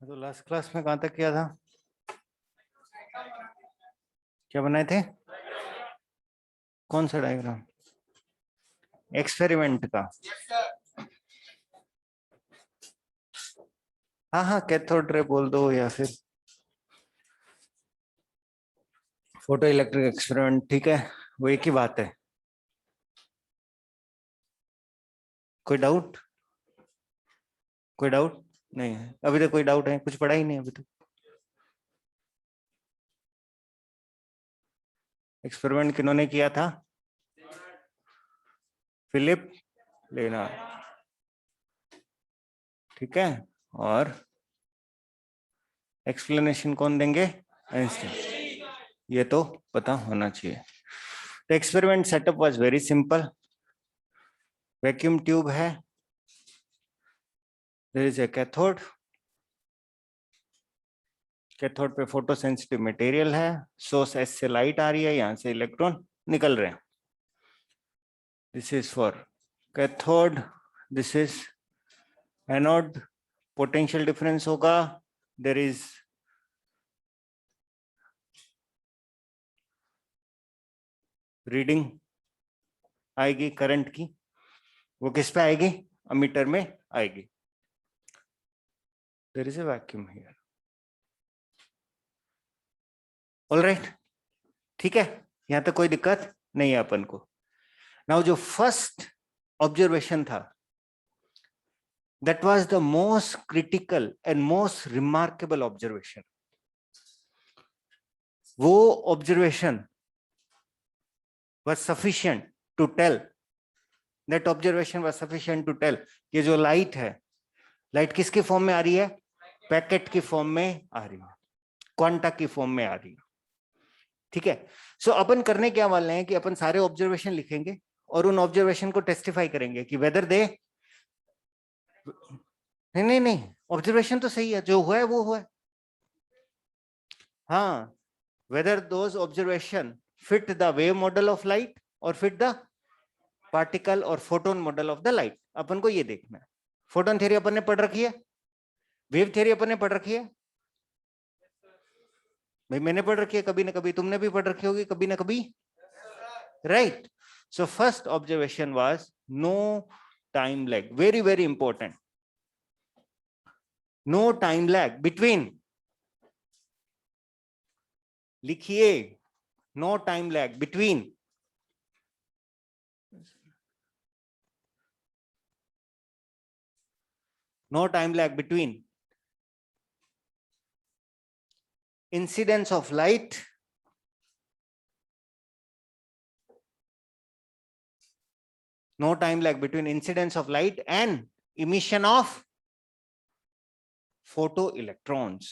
तो last class में कहाँ तक किया था? क्या बनाए थे? कौन सा डायग्राम? एक्सपेरिमेंट का। हाँ हाँ, कैथोड रे बोल दो या फिर फोटो इलेक्ट्रिक एक्सपेरिमेंट, ठीक है, वो एक ही बात है। कोई डाउट? कोई डाउट नहीं है अभी तक? कोई डाउट है? कुछ पढ़ा ही नहीं अभी तक। एक्सपेरिमेंट किन्होंने किया था? फिलिप लेनार्ड, ठीक है। और एक्सप्लेनेशन कौन देंगे? आइंस्टाइन। ये तो पता होना चाहिए। तो experiment setup was very simple. Vacuum tube है, there is a cathode, cathode पे फोटो सेंसिटिव मटेरियल है, सोर्स एस से लाइट आ रही है, यहां से इलेक्ट्रॉन निकल रहे हैं। This is for cathode, this is anode. Potential difference होगा, देयर इज रीडिंग आएगी करंट की, वो किस पे आएगी? अमीटर में आएगी। There is a vacuum here. Alright, ठीक है, यहां तक कोई दिक्कत नहीं है अपन को। नाउ जो फर्स्ट ऑब्जर्वेशन था, that was the most critical and most remarkable observation. वो observation was sufficient to tell, that observation was sufficient to tell कि जो लाइट है, लाइट किसके फॉर्म में आ रही है? पैकेट की फॉर्म में आ रही है, क्वांटा की फॉर्म में आ रही है, ठीक है। सो अपन करने क्या वाले हैं कि अपन सारे ऑब्जर्वेशन लिखेंगे और उन ऑब्जर्वेशन को टेस्टिफाई करेंगे कि वेदर दे, नहीं नहीं नहीं, ऑब्जर्वेशन तो सही है, जो हुआ है वो हुआ है। हाँ, whether those observation fit the wave model of light or fit the particle or photon model of the light, अपन को ये देखना है। फोटोन थ्योरी अपन ने पढ़ रखी है, वेव थ्योरी अपन ने पढ़ रखी है, भाई मैंने पढ़ रखी है कभी ना कभी, तुमने भी पढ़ रखी होगी कभी ना कभी, right. So first observation was no time lag, very very important, no time lag between, लिखिए, no time lag between no time lag between incidence of light no time lag between incidence of light and emission of photoelectrons,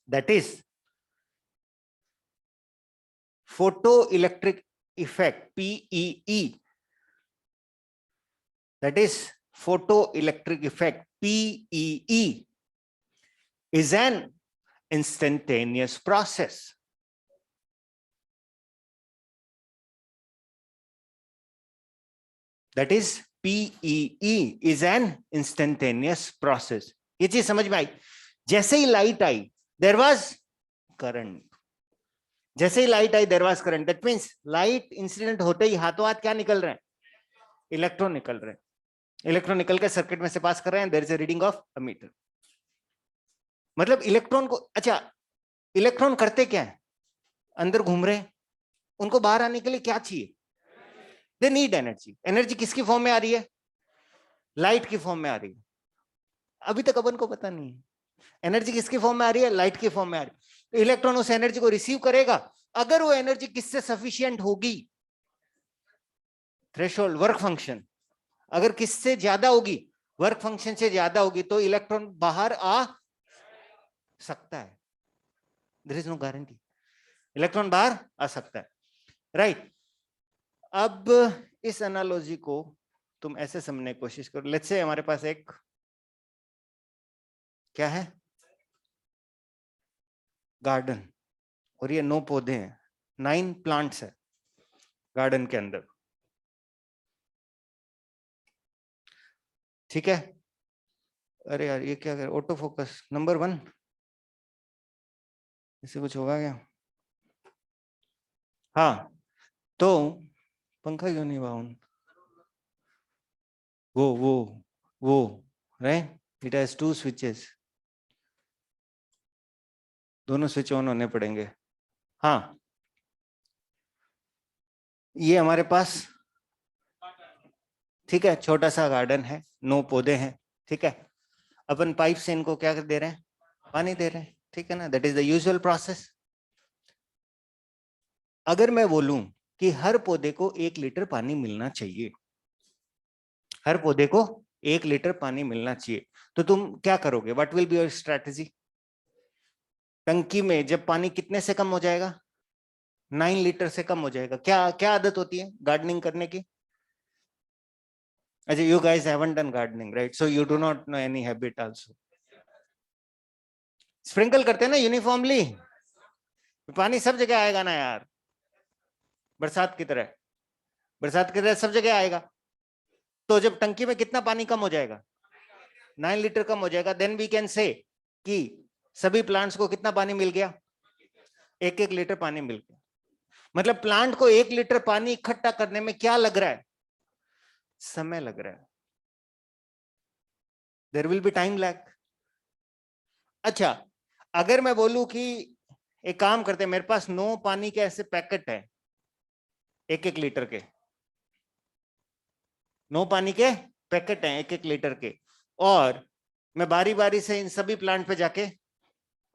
that is photoelectric effect, PEE, that is photoelectric effect, PEE, is an instantaneous process. That is PEE is an instantaneous process. ये चीज समझ में आई? जैसे ही light आई there was current, जैसे ही लाइट आई there was current, that means light incident होते ही हाथों हाथ क्या निकल रहे हैं? इलेक्ट्रॉन निकल रहे हैं, इलेक्ट्रॉन निकल के सर्किट में से पास कर रहे हैं, there is a reading of ammeter. मतलब इलेक्ट्रॉन को, अच्छा इलेक्ट्रॉन करते क्या है? अंदर घूम रहे हैं, उनको बाहर आने के लिए क्या चाहिए? They need energy. एनर्जी किसकी फॉर्म में आ रही है? लाइट की फॉर्म में आ रही है। अभी तक अपन को पता नहीं है एनर्जी किसकी फॉर्म में आ रही है, लाइट की फॉर्म में आ रही है। तो इलेक्ट्रॉन उस एनर्जी को रिसीव करेगा, अगर वो एनर्जी किससे सफिशिएंट होगी, थ्रेशोल्ड वर्क फंक्शन, अगर किससे ज्यादा होगी, वर्क फंक्शन से ज्यादा होगी, तो इलेक्ट्रॉन बाहर आ सकता है, there is no guarantee, electron बाहर आ सकता है, राइट। अब इस एनालॉजी को तुम ऐसे समझने की कोशिश करो, लेट्स से हमारे पास एक क्या है, गार्डन, और ये 9 पौधे हैं, 9 प्लांट्स है गार्डन के अंदर। ठीक है। अरे यार ये क्या कर, ऑटो फोकस नंबर 1, इससे कुछ होगा क्या? हाँ, तो पंखा क्यों नहीं हुआ ऑन? वो राइट, इट हैज 2 स्विचेस, दोनों स्विच ऑन होने पड़ेंगे। हाँ, ये हमारे पास, ठीक है, छोटा सा गार्डन है, 9 पौधे हैं, ठीक है। अपन पाइप से इनको क्या कर दे रहे हैं? पानी दे रहे हैं, ठीक है ना, that is the usual process. अगर मैं बोलूं कि हर पौधे को 1 लीटर पानी मिलना चाहिए, हर पौधे को 1 लीटर पानी मिलना चाहिए, तो तुम क्या करोगे? What will be your strategy? टंकी में जब पानी कितने से कम हो जाएगा? 9 लीटर से कम हो जाएगा। क्या क्या आदत होती है गार्डनिंग करने की? अच्छा, you guys haven't done gardening right, so you do not know any habit also. Sprinkle करते हैं ना यूनिफॉर्मली, पानी सब जगह आएगा ना यार, बरसात की तरह, बरसात की तरह सब जगह आएगा। तो जब टंकी में कितना पानी कम हो जाएगा? 9 लीटर कम हो जाएगा, देन वी कैन से कि सभी प्लांट्स को कितना पानी मिल गया? 1-1 लीटर पानी मिल गया। मतलब प्लांट को 1 लीटर पानी इकट्ठा करने में क्या लग रहा है? समय लग रहा है, there will be time lag. अच्छा, अगर मैं बोलूं कि एक काम करते हैं, मेरे पास 9 पानी के ऐसे पैकेट है 1-1 लीटर के, 9 पानी के पैकेट हैं 1-1 लीटर के, और मैं बारी बारी से इन सभी प्लांट पे जाके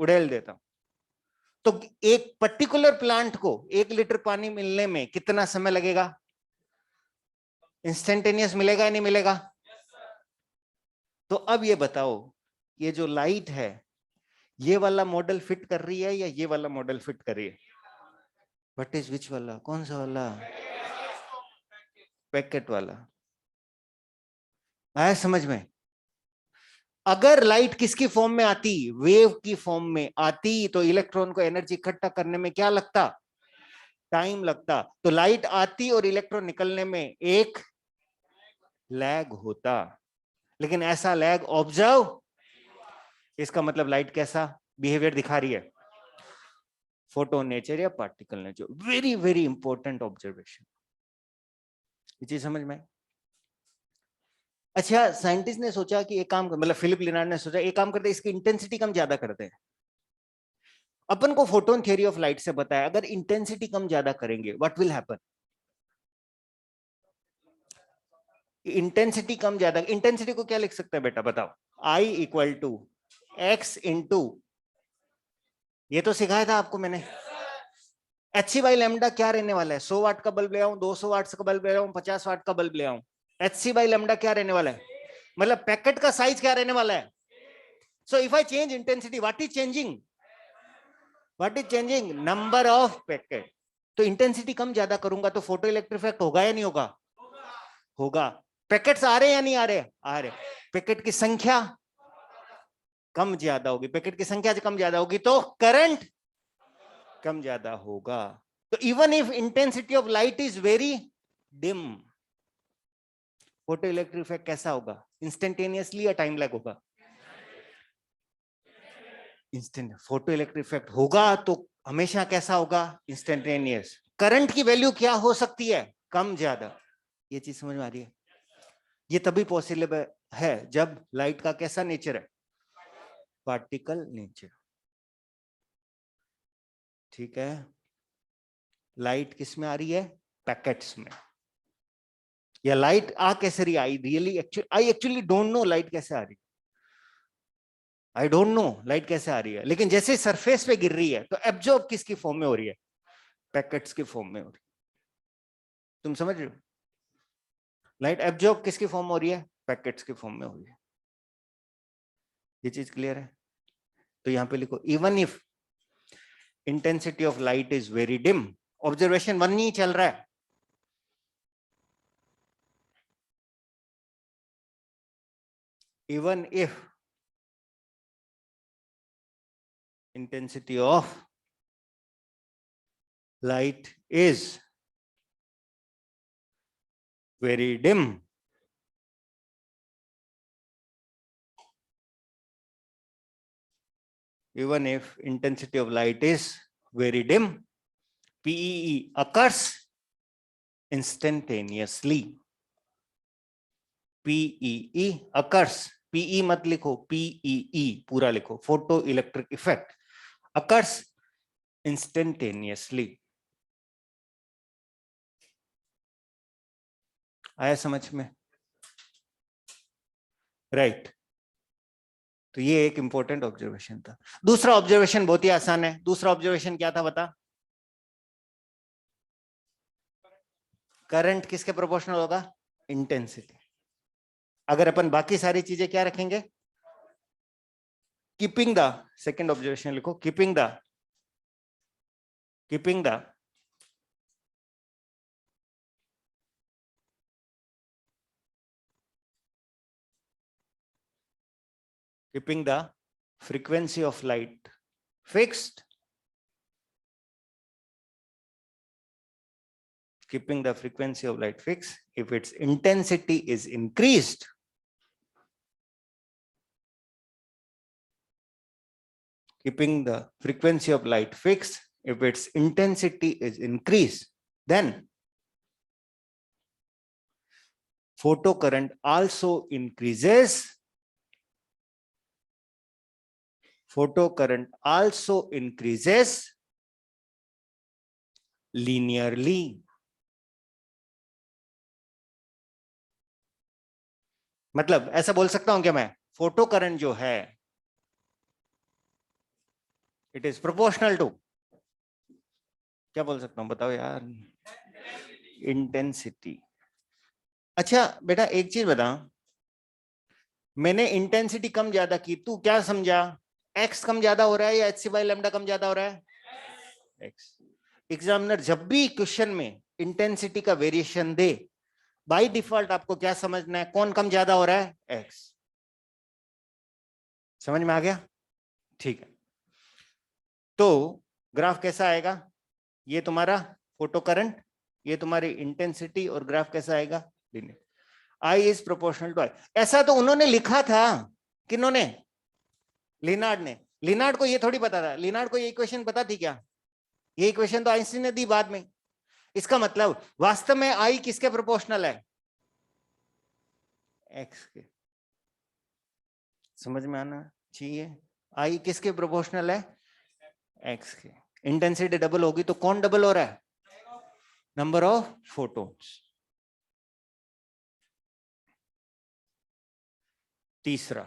उड़ेल देता हूं, तो एक पर्टिकुलर प्लांट को 1 लीटर पानी मिलने में कितना समय लगेगा? इंस्टेंटेनियस मिलेगा या नहीं मिलेगा? तो अब ये बताओ, ये जो लाइट है, ये वाला मॉडल फिट कर रही है या ये वाला मॉडल फिट कर रही है? व्हाट इज विच वाला, कौन सा वाला? पैकेट वाला। आया समझ में? अगर लाइट किसकी फॉर्म में आती, वेव की फॉर्म में आती, तो इलेक्ट्रॉन को एनर्जी इकट्ठा करने में क्या लगता? टाइम लगता। तो लाइट आती और इलेक्ट्रॉन निकलने में एक लैग होता, लेकिन ऐसा लैग ऑब्जर्व, इसका मतलब लाइट कैसा बिहेवियर दिखा रही है? फोटो नेचर या particle nature, very very important observation. ये चीज समझ में? अच्छा, साइंटिस्ट ने सोचा कि एक काम, मतलब फिलिप लिनार्ड ने सोचा एक काम करते, इसकी इंटेंसिटी कम ज्यादा करते हैं। अपन को फोटोन थ्योरी ऑफ लाइट से बताया, अगर इंटेंसिटी कम ज्यादा करेंगे व्हाट विल हैपन? इंटेंसिटी कम ज्यादा, इंटेंसिटी को क्या लिख सकते हैं बेटा बताओ? I equal to x into, ये तो सिखाया था आपको मैंने, एच सी बाई लेमडा क्या रहने वाला है? 100 वाट का बल्ब ले आऊं, 200 वाट का बल्ब ले आऊं, 50 वाट का बल्ब ले आऊं, एच सी बाई लेमडा क्या रहने वाला है? मतलब पैकेट का साइज क्या रहने वाला है? So if I change intensity, what is changing? What is changing? Number of packet. तो इंटेंसिटी कम ज्यादा करूंगा तो फोटो इलेक्ट्रिक इफेक्ट होगा या नहीं होगा? होगा। पैकेट्स आ रहे या नहीं आ रहे? आ रहे। पैकेट की संख्या कम ज्यादा होगी, पैकेट की संख्या कम ज्यादा होगी तो करंट कम ज्यादा होगा। तो even if intensity of light is very dim, photo electric effect कैसा होगा? इंस्टेंटेनियसली या टाइम लैग होगा? इंस्टेंट। फोटो इलेक्ट्रिक इफेक्ट होगा तो हमेशा कैसा होगा? इंस्टेंटेनियस। करंट की वैल्यू क्या हो सकती है? कम ज्यादा। ये चीज समझ में आ रही है? ये तभी पॉसिबल है जब लाइट का कैसा नेचर है? Particle nature. ठीक है, लाइट किस में आ रही है? पैकेट्स में। या लाइट आ कैसे रही? I really I actually don't know light कैसे आ रही, आई डोंट नो लाइट कैसे आ रही है, लेकिन जैसे सरफेस पे गिर रही है तो एब्जॉर्ब किसकी फॉर्म में हो रही है? पैकेट्स की फॉर्म में हो रही है। तुम समझ रहे हो? लाइट एब्जॉर्ब किसकी फॉर्म में हो रही है? पैकेट्स की फॉर्म में हो रही है। ये चीज क्लियर है? तो यहां पे लिखो, even if intensity of light is very dim, observation 1 ही चल रहा है, even if intensity of light is very dim, even if intensity of light is very dim, PEE occurs instantaneously. PEE occurs, PE मत लिखो, PEE पूरा लिखो, photo electric effect occurs instantaneously. आया समझ में? राइट तो ये एक इंपॉर्टेंट ऑब्जर्वेशन था. दूसरा ऑब्जर्वेशन बहुत ही आसान है. दूसरा ऑब्जर्वेशन क्या था बता? करंट किसके प्रोपोर्शनल होगा? इंटेंसिटी. अगर अपन बाकी सारी चीजें क्या रखेंगे? कीपिंग द, सेकंड ऑब्जर्वेशन लिखो, keeping the frequency of light fixed, keeping the frequency of light fixed if its intensity is increased, keeping the frequency of light fixed if its intensity is increased, then photocurrent also increases. Photocurrent also increases linearly. मतलब ऐसा बोल सकता हूं क्या मैं? Photo current जो है it is proportional to, क्या बोल सकता हूं बताओ यार? इंटेंसिटी. अच्छा बेटा एक चीज बता, मैंने इंटेंसिटी कम ज्यादा की, तू क्या समझा? एक्स कम ज्यादा हो रहा है या एच सी बाई लैम्डा कम ज्यादा हो रहा है? एक्स. एग्जामिनर जब भी क्वेश्चन में इंटेंसिटी का वेरिएशन दे, बाय डिफॉल्ट आपको क्या समझना है? कौन कम ज्यादा हो रहा है? एक्स. समझ में आ गया? ठीक है. तो ग्राफ कैसा आएगा? ये तुम्हारा फोटो करंट, ये तुम्हारी इंटेंसिटी, और ग्राफ कैसा आएगा? Linear. I is proportional to I. ऐसा तो उन्होंने लिखा था. किन्होंने? लिनार्ड ने. लिनार्ड को ये थोड़ी पता था. लिनार्ड को ये इक्वेशन पता थी क्या? ये इक्वेशन तो आइंस्टीन ने दी बाद में. इसका मतलब वास्तव में I किसके प्रोपोर्शनल है? एक्स के. समझ में आना चाहिए. I किसके प्रोपोर्शनल है? एक्स के. इंटेंसिटी डबल होगी तो कौन डबल हो रहा है? Number of photons. तीसरा,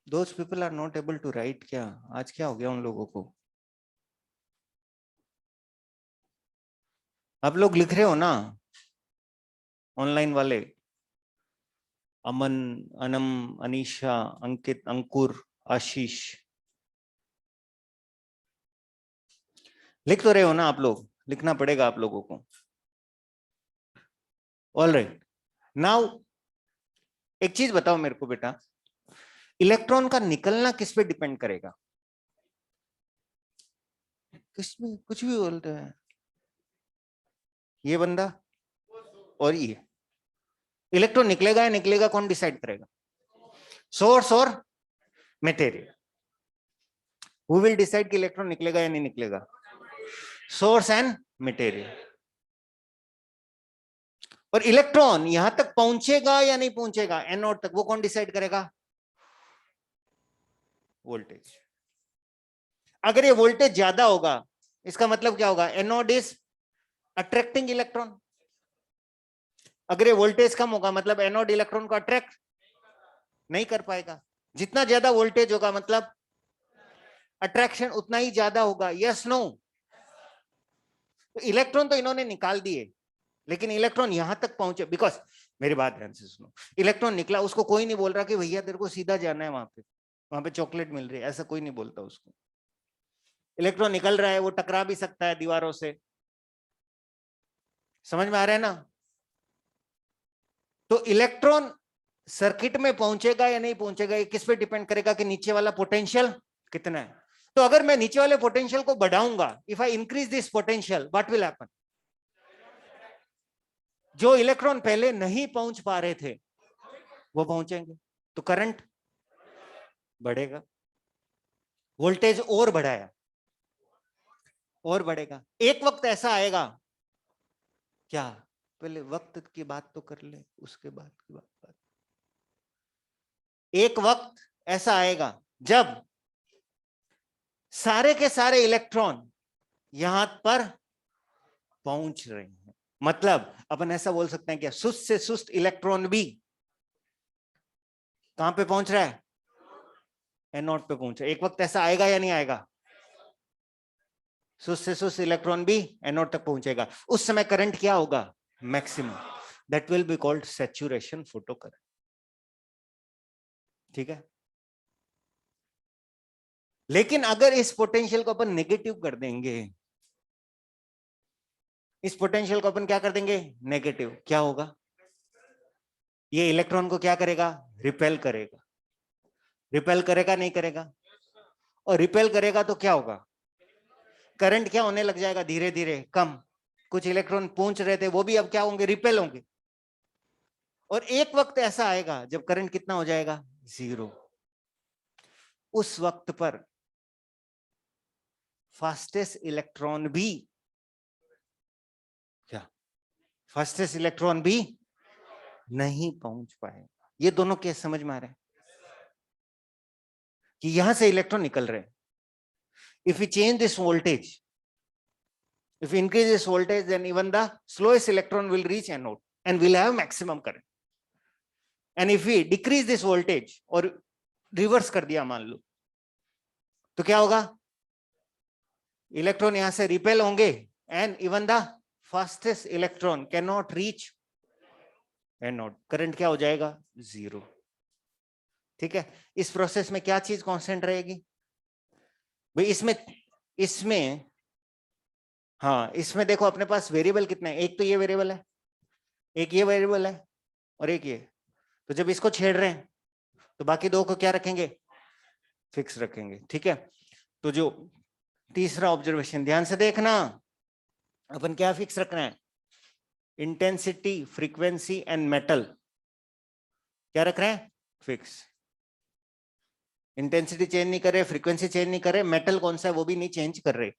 those people are not able to write. क्या आज क्या हो गया उन लोगों को? आप लोग लिख रहे हो ना ऑनलाइन वाले? अमन, अनम, अनीशा, अंकित, अंकुर, आशीष, लिख तो रहे हो ना आप लोग? लिखना पड़ेगा आप लोगों को. All right. नाउ एक चीज बताओ मेरे को बेटा, इलेक्ट्रॉन का निकलना किस पे डिपेंड करेगा? किसमें? कुछ भी बोलते हैं. ये बंदा और ये. इलेक्ट्रॉन निकलेगा या निकलेगा कौन डिसाइड करेगा? सोर्स और मटेरियल. हु विल डिसाइड कि इलेक्ट्रॉन निकलेगा या नहीं निकलेगा? Source and material. और इलेक्ट्रॉन यहां तक पहुंचेगा या नहीं पहुंचेगा एनोड तक, वो कौन डिसाइड करेगा? वोल्टेज. अगर ये वोल्टेज ज्यादा होगा इसका मतलब क्या होगा? Anode is attracting electron. अगर ये वोल्टेज कम होगा मतलब एनोड इलेक्ट्रॉन को अट्रैक्ट नहीं कर पाएगा. जितना ज्यादा वोल्टेज होगा मतलब अट्रैक्शन उतना ही ज्यादा होगा. Yes no? तो इलेक्ट्रॉन तो इन्होंने निकाल दिए, लेकिन इलेक्ट्रॉन यहां तक पहुंचे बिकॉज, मेरी बात ध्यान से सुनो, इलेक्ट्रॉन निकला, उसको कोई नहीं बोल रहा कि भैया तेरे को सीधा जाना है वहां पे चॉकलेट मिल रही है, ऐसा कोई नहीं बोलता उसको. इलेक्ट्रॉन निकल रहा है, वो टकरा भी सकता है दीवारों से. समझ में आ रहा है ना? तो इलेक्ट्रॉन सर्किट में पहुंचेगा या नहीं पहुंचेगा ये किस पे डिपेंड करेगा कि नीचे वाला पोटेंशियल कितना है. तो अगर मैं नीचे वाले पोटेंशियल को बढ़ाऊंगा, if I increase this potential, what will happen? जो इलेक्ट्रॉन पहले नहीं पहुंच पा रहे थे वो पहुंचेंगे, तो करंट बढ़ेगा। वोल्टेज और बढ़ाया और बढ़ेगा। एक वक्त ऐसा आएगा, क्या पहले वक्त की बात तो कर ले, उसके बाद की बात। एक वक्त ऐसा आएगा जब सारे के सारे इलेक्ट्रॉन यहां पर पहुंच रहे हैं। मतलब अपन ऐसा बोल सकते हैं क्या, सुस्त से सुस्त इलेक्ट्रॉन भी कहां पे पहुंच रहा है? एनोड पे पहुंच रहा है। एक वक्त ऐसा आएगा या नहीं आएगा, सुस्त से सुस्त इलेक्ट्रॉन भी एनोड तक पहुंचेगा। उस समय करंट क्या होगा? Maximum. That will be called saturation photo current. ठीक है। लेकिन अगर इस पोटेंशियल को अपन नेगेटिव कर देंगे, इस पोटेंशियल को अपन क्या कर देंगे? नेगेटिव, क्या होगा? ये इलेक्ट्रॉन को क्या करेगा? रिपेल करेगा। रिपेल करेगा नहीं करेगा? और रिपेल करेगा तो क्या होगा? करंट क्या होने लग जाएगा? धीरे धीरे कम। कुछ इलेक्ट्रॉन पहुंच रहे थे वो भी अब क्या होंगे? रिपेल होंगे। और एक वक्त ऐसा आएगा जब करंट कितना हो जाएगा? जीरो। उस वक्त पर फास्टेस्ट इलेक्ट्रॉन भी क्या, फास्टेस्ट इलेक्ट्रॉन भी नहीं पहुंच पाएगा। ये दोनों केस समझ में आ रहे हैं कि यहां से इलेक्ट्रॉन निकल रहे हैं। If you change this voltage, if you increase this voltage, then even the slowest electron will reach anode and will have maximum current. And if we decrease this voltage और रिवर्स कर दिया मान लो, तो क्या होगा? इलेक्ट्रॉन यहां से repel होंगे and even the fastest electron can not reach anode. Current क्या हो जाएगा? जीरो। ठीक है। इस प्रोसेस में क्या चीज कांस्टेंट रहेगी भाई? इसमें इसमें हाँ, इसमें देखो अपने पास वेरिएबल कितने हैं? एक तो ये वेरिएबल है, एक ये वेरिएबल है और एक ये। तो जब इसको छेड़ रहे हैं तो बाकी दो को क्या रखेंगे? फिक्स रखेंगे। ठीक है। तो जो तीसरा ऑब्जर्वेशन ध्यान से देखना, अपन क्या फिक्स रखना है? इंटेंसिटी, फ्रीक्वेंसी एंड मेटल क्या रख रहे हैं? फिक्स। इंटेंसिटी चेंज नहीं कर रहे, फ्रीक्वेंसी चेंज नहीं कर रहे, मेटल कौन सा है वो भी नहीं चेंज कर रहे।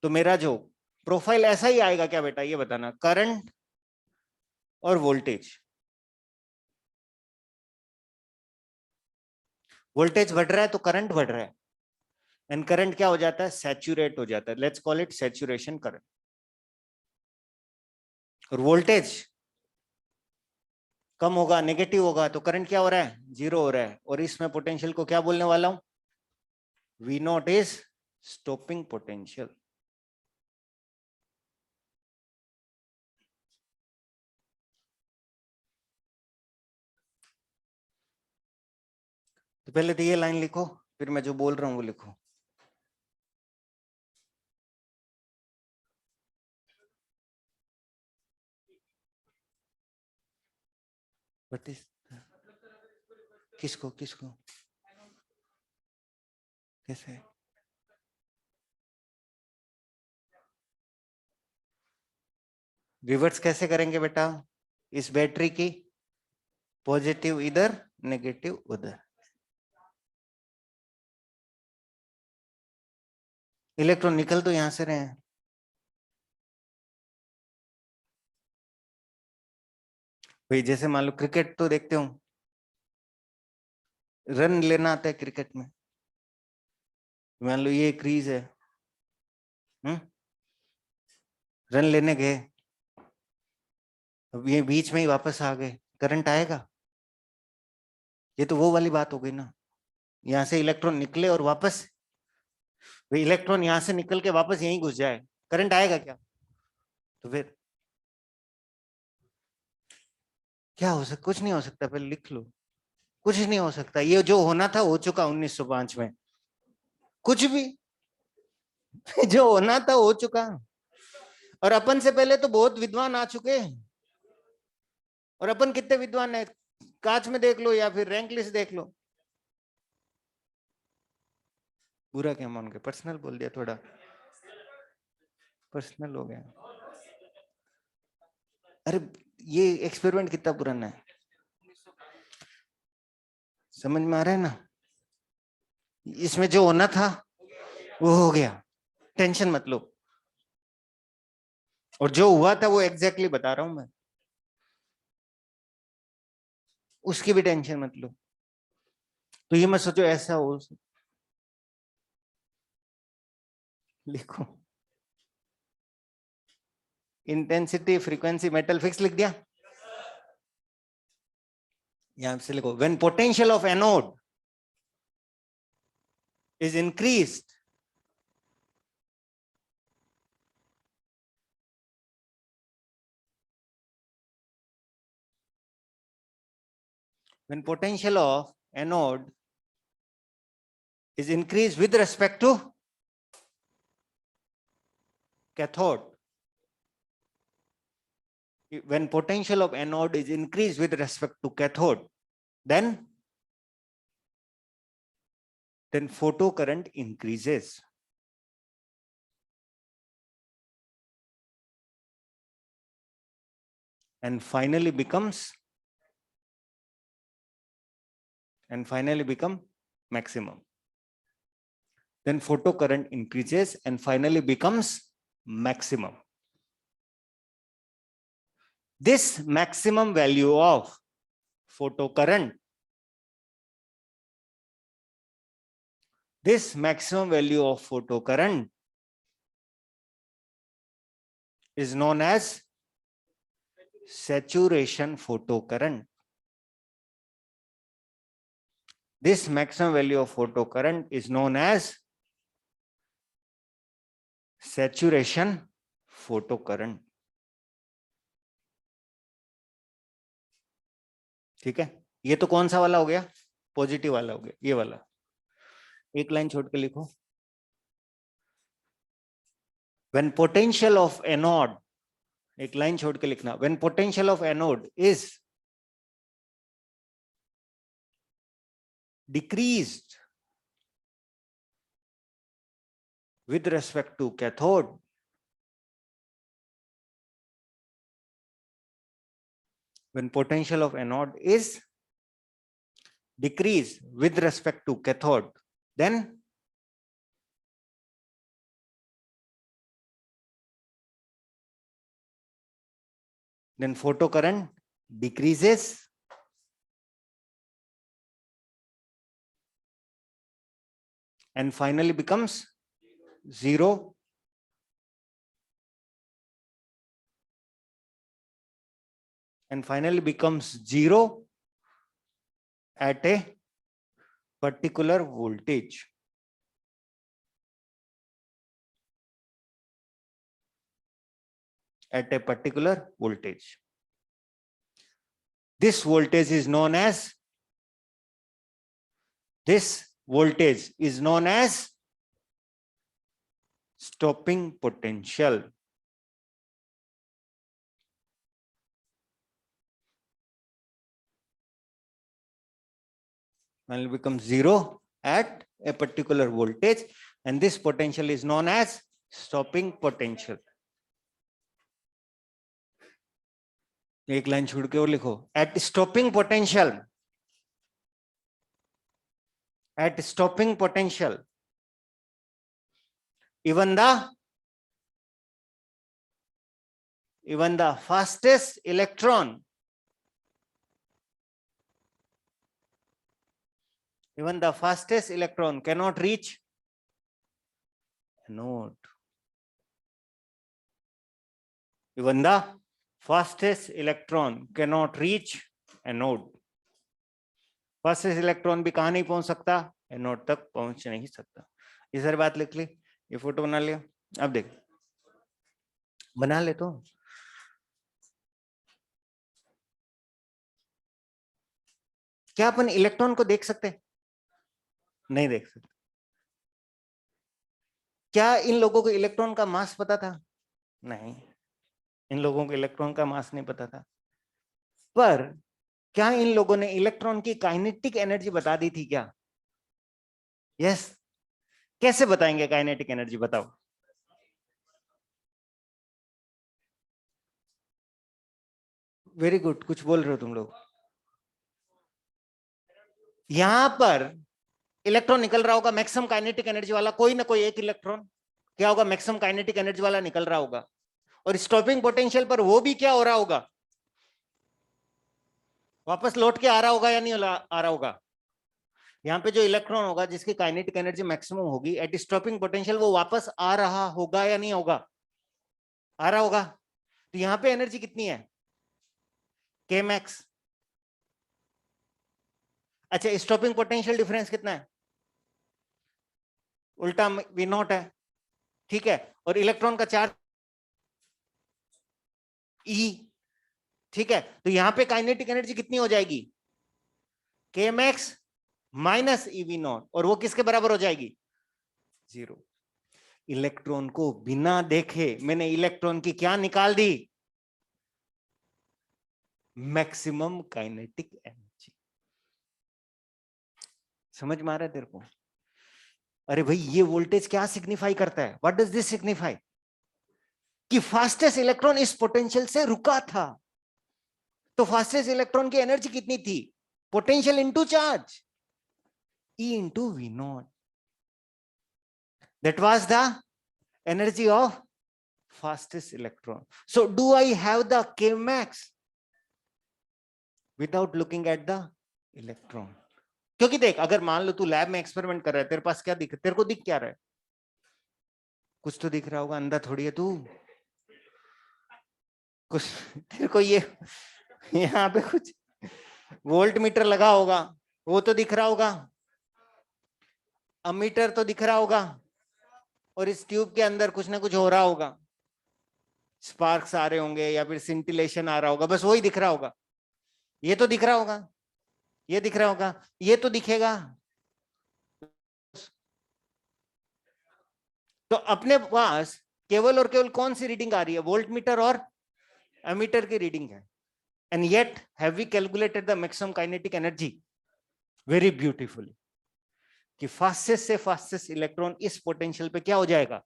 तो मेरा जो प्रोफाइल ऐसा ही आएगा क्या बेटा? ये बताना। करंट और वोल्टेज, वोल्टेज बढ़ रहा है तो करंट बढ़ रहा है, एंड करंट क्या हो जाता है? सैचुरेट हो जाता है। Let's call it saturation current. और वोल्टेज कम होगा, नेगेटिव होगा, तो करंट क्या हो रहा है? जीरो हो रहा है। और इसमें पोटेंशियल को क्या बोलने वाला हूं? V not is stopping potential. तो पहले तो ये लाइन लिखो, फिर मैं जो बोल रहा हूं वो लिखो। बट इस किसको किसको कैसे? रिवर्स कैसे करेंगे बेटा? इस बैटरी की पॉजिटिव इधर, नेगेटिव उधर। इलेक्ट्रॉन निकल तो यहां से रहे हैं भाई। जैसे मान लो क्रिकेट तो देखते हो, रन लेना आता है क्रिकेट में। मान लो ये क्रीज है, रन लेने गए, अब ये बीच में ही वापस आ गए, करंट आएगा? ये तो वो वाली बात हो गई ना, यहां से इलेक्ट्रॉन निकले और वापस, इलेक्ट्रॉन यहां से निकल के वापस यहीं घुस जाए, करंट आएगा क्या? तो फिर क्या हो सकता? कुछ नहीं हो सकता। पहले लिख लो, कुछ नहीं हो सकता। ये जो होना था हो चुका 1905 में। कुछ भी जो होना था हो चुका। और अपन से पहले तो बहुत विद्वान आ चुके हैं। और अपन कितने विद्वान है? कांच में देख लो या फिर रैंक लिस्ट देख लो। बुरा क्या मान के, पर्सनल बोल दिया, थोड़ा पर्सनल हो गया। अरे ये एक्सपेरिमेंट कितना पुराना है, समझ में आ रहा है ना? इसमें जो होना था वो हो गया, टेंशन मत लो। और जो हुआ था वो एग्जैक्टली बता रहा हूं मैं, उसकी भी टेंशन मत लो। तो ये मत सोचो ऐसा हो, लिखो इंटेंसिटी फ्रीक्वेंसी मेटल फिक्स, लिख दिया। यहां से लिखो, when potential of anode is increased when potential of anode is increased with respect to cathode, when potential of anode is increased with respect to cathode, then photocurrent increases. And finally become maximum. Then photocurrent increases and finally becomes maximum. This maximum value of photocurrent, is known as saturation photocurrent. This maximum value of photocurrent is known as saturation photocurrent. ठीक है, ये तो कौन सा वाला हो गया, positive वाला हो गया, ये वाला। एक लाइन छोड़ के लिखो, when potential of anode, एक लाइन छोड़ के लिखना, when potential of anode is decreased with respect to cathode, when potential of anode is decreased with respect to cathode, then photocurrent decreases and finally becomes zero, at a particular voltage. At a particular voltage. This voltage is known as stopping potential. When it becomes zero at a particular voltage, and this potential is known as stopping potential. एक line छोड़ के और लिखो, at stopping potential, even the fastest electron cannot reach anode. Even the fastest electron cannot reach anode. fastest electron भी कहां नहीं पहुंच सकता, एनोड तक पहुंच नहीं सकता। ये सारी बात लिख ली, ये फोटो बना लिया। अब देख, बना ले तो, क्या अपन इलेक्ट्रॉन को देख सकते? नहीं देख सकते। क्या इन लोगों को इलेक्ट्रॉन का मास पता था? नहीं, इन लोगों को इलेक्ट्रॉन का मास नहीं पता था। पर क्या इन लोगों ने इलेक्ट्रॉन की काइनेटिक एनर्जी बता दी थी क्या? यस। कैसे बताएंगे काइनेटिक एनर्जी, बताओ। वेरी गुड, कुछ बोल रहे हो तुम लोग। यहां पर इलेक्ट्रॉन निकल रहा होगा मैक्सिमम काइनेटिक एनर्जी वाला, कोई ना कोई एक इलेक्ट्रॉन क्या होगा, मैक्सिमम काइनेटिक एनर्जी वाला निकल रहा होगा, और स्टॉपिंग पोटेंशियल पर वो भी क्या हो रहा होगा, वापस लौट के आ रहा होगा या नहीं आ रहा होगा। यहाँ पे जो इलेक्ट्रॉन होगा जिसकी काइनेटिक एनर्जी मैक्सिमम होगी एट स्टॉपिंग पोटेंशियल, वो वापस आ रहा होगा या नहीं होगा, आ रहा होगा। तो यहाँ पे एनर्जी कितनी है, के मैक्स। अच्छा, स्टॉपिंग पोटेंशियल डिफरेंस कितना है, उल्टा वी नॉट है, ठीक है, और इलेक्ट्रॉन का चार्ज ई, ठीक है। तो यहां पे काइनेटिक एनर्जी कितनी हो जाएगी, के मैक्स माइनस ईवी नॉट, और वो किसके बराबर हो जाएगी, 0। इलेक्ट्रॉन को बिना देखे मैंने इलेक्ट्रॉन की क्या निकाल दी, मैक्सिमम काइनेटिक एनर्जी। समझ में आ रहा है तेरे को। अरे भाई, ये वोल्टेज क्या सिग्निफाई करता है, व्हाट डज दिस सिग्निफाई, कि फास्टेस्ट इलेक्ट्रॉन इस पोटेंशियल से रुका था। तो फास्टेस्ट इलेक्ट्रॉन की एनर्जी कितनी थी, potential into charge, E into V naught. That was the energy of fastest electron. So do I have the K max without looking at the electron? क्योंकि देख, अगर मान लो तू लैब में एक्सपेरिमेंट कर रहा है, तेरे पास क्या दिख, तेरे को दिख क्या रहा है, कुछ तो दिख रहा होगा, अंधा थोड़ी है तू, कुछ तेरे को ये यहाँ पे कुछ वोल्ट मीटर लगा होगा, वो तो दिख रहा होगा, अमीटर तो दिख रहा होगा, और इस ट्यूब के अंदर कुछ ना कुछ हो रहा होगा, स्पार्क्स आ रहे होंगे या फिर सिंटिलेशन आ रहा होगा, बस वही दिख रहा होगा। ये तो दिख रहा होगा, ये दिख रहा होगा, ये तो दिखेगा। तो अपने पास केवल और केवल कौन सी रीडिंग आ रही है, वोल्ट मीटर और एमीटर की रीडिंग है। And yet have we calculated the maximum kinetic energy very beautifully, कि फास्टेस्ट से फास्टेस्ट इलेक्ट्रॉन इस पोटेंशियल पे क्या हो जाएगा,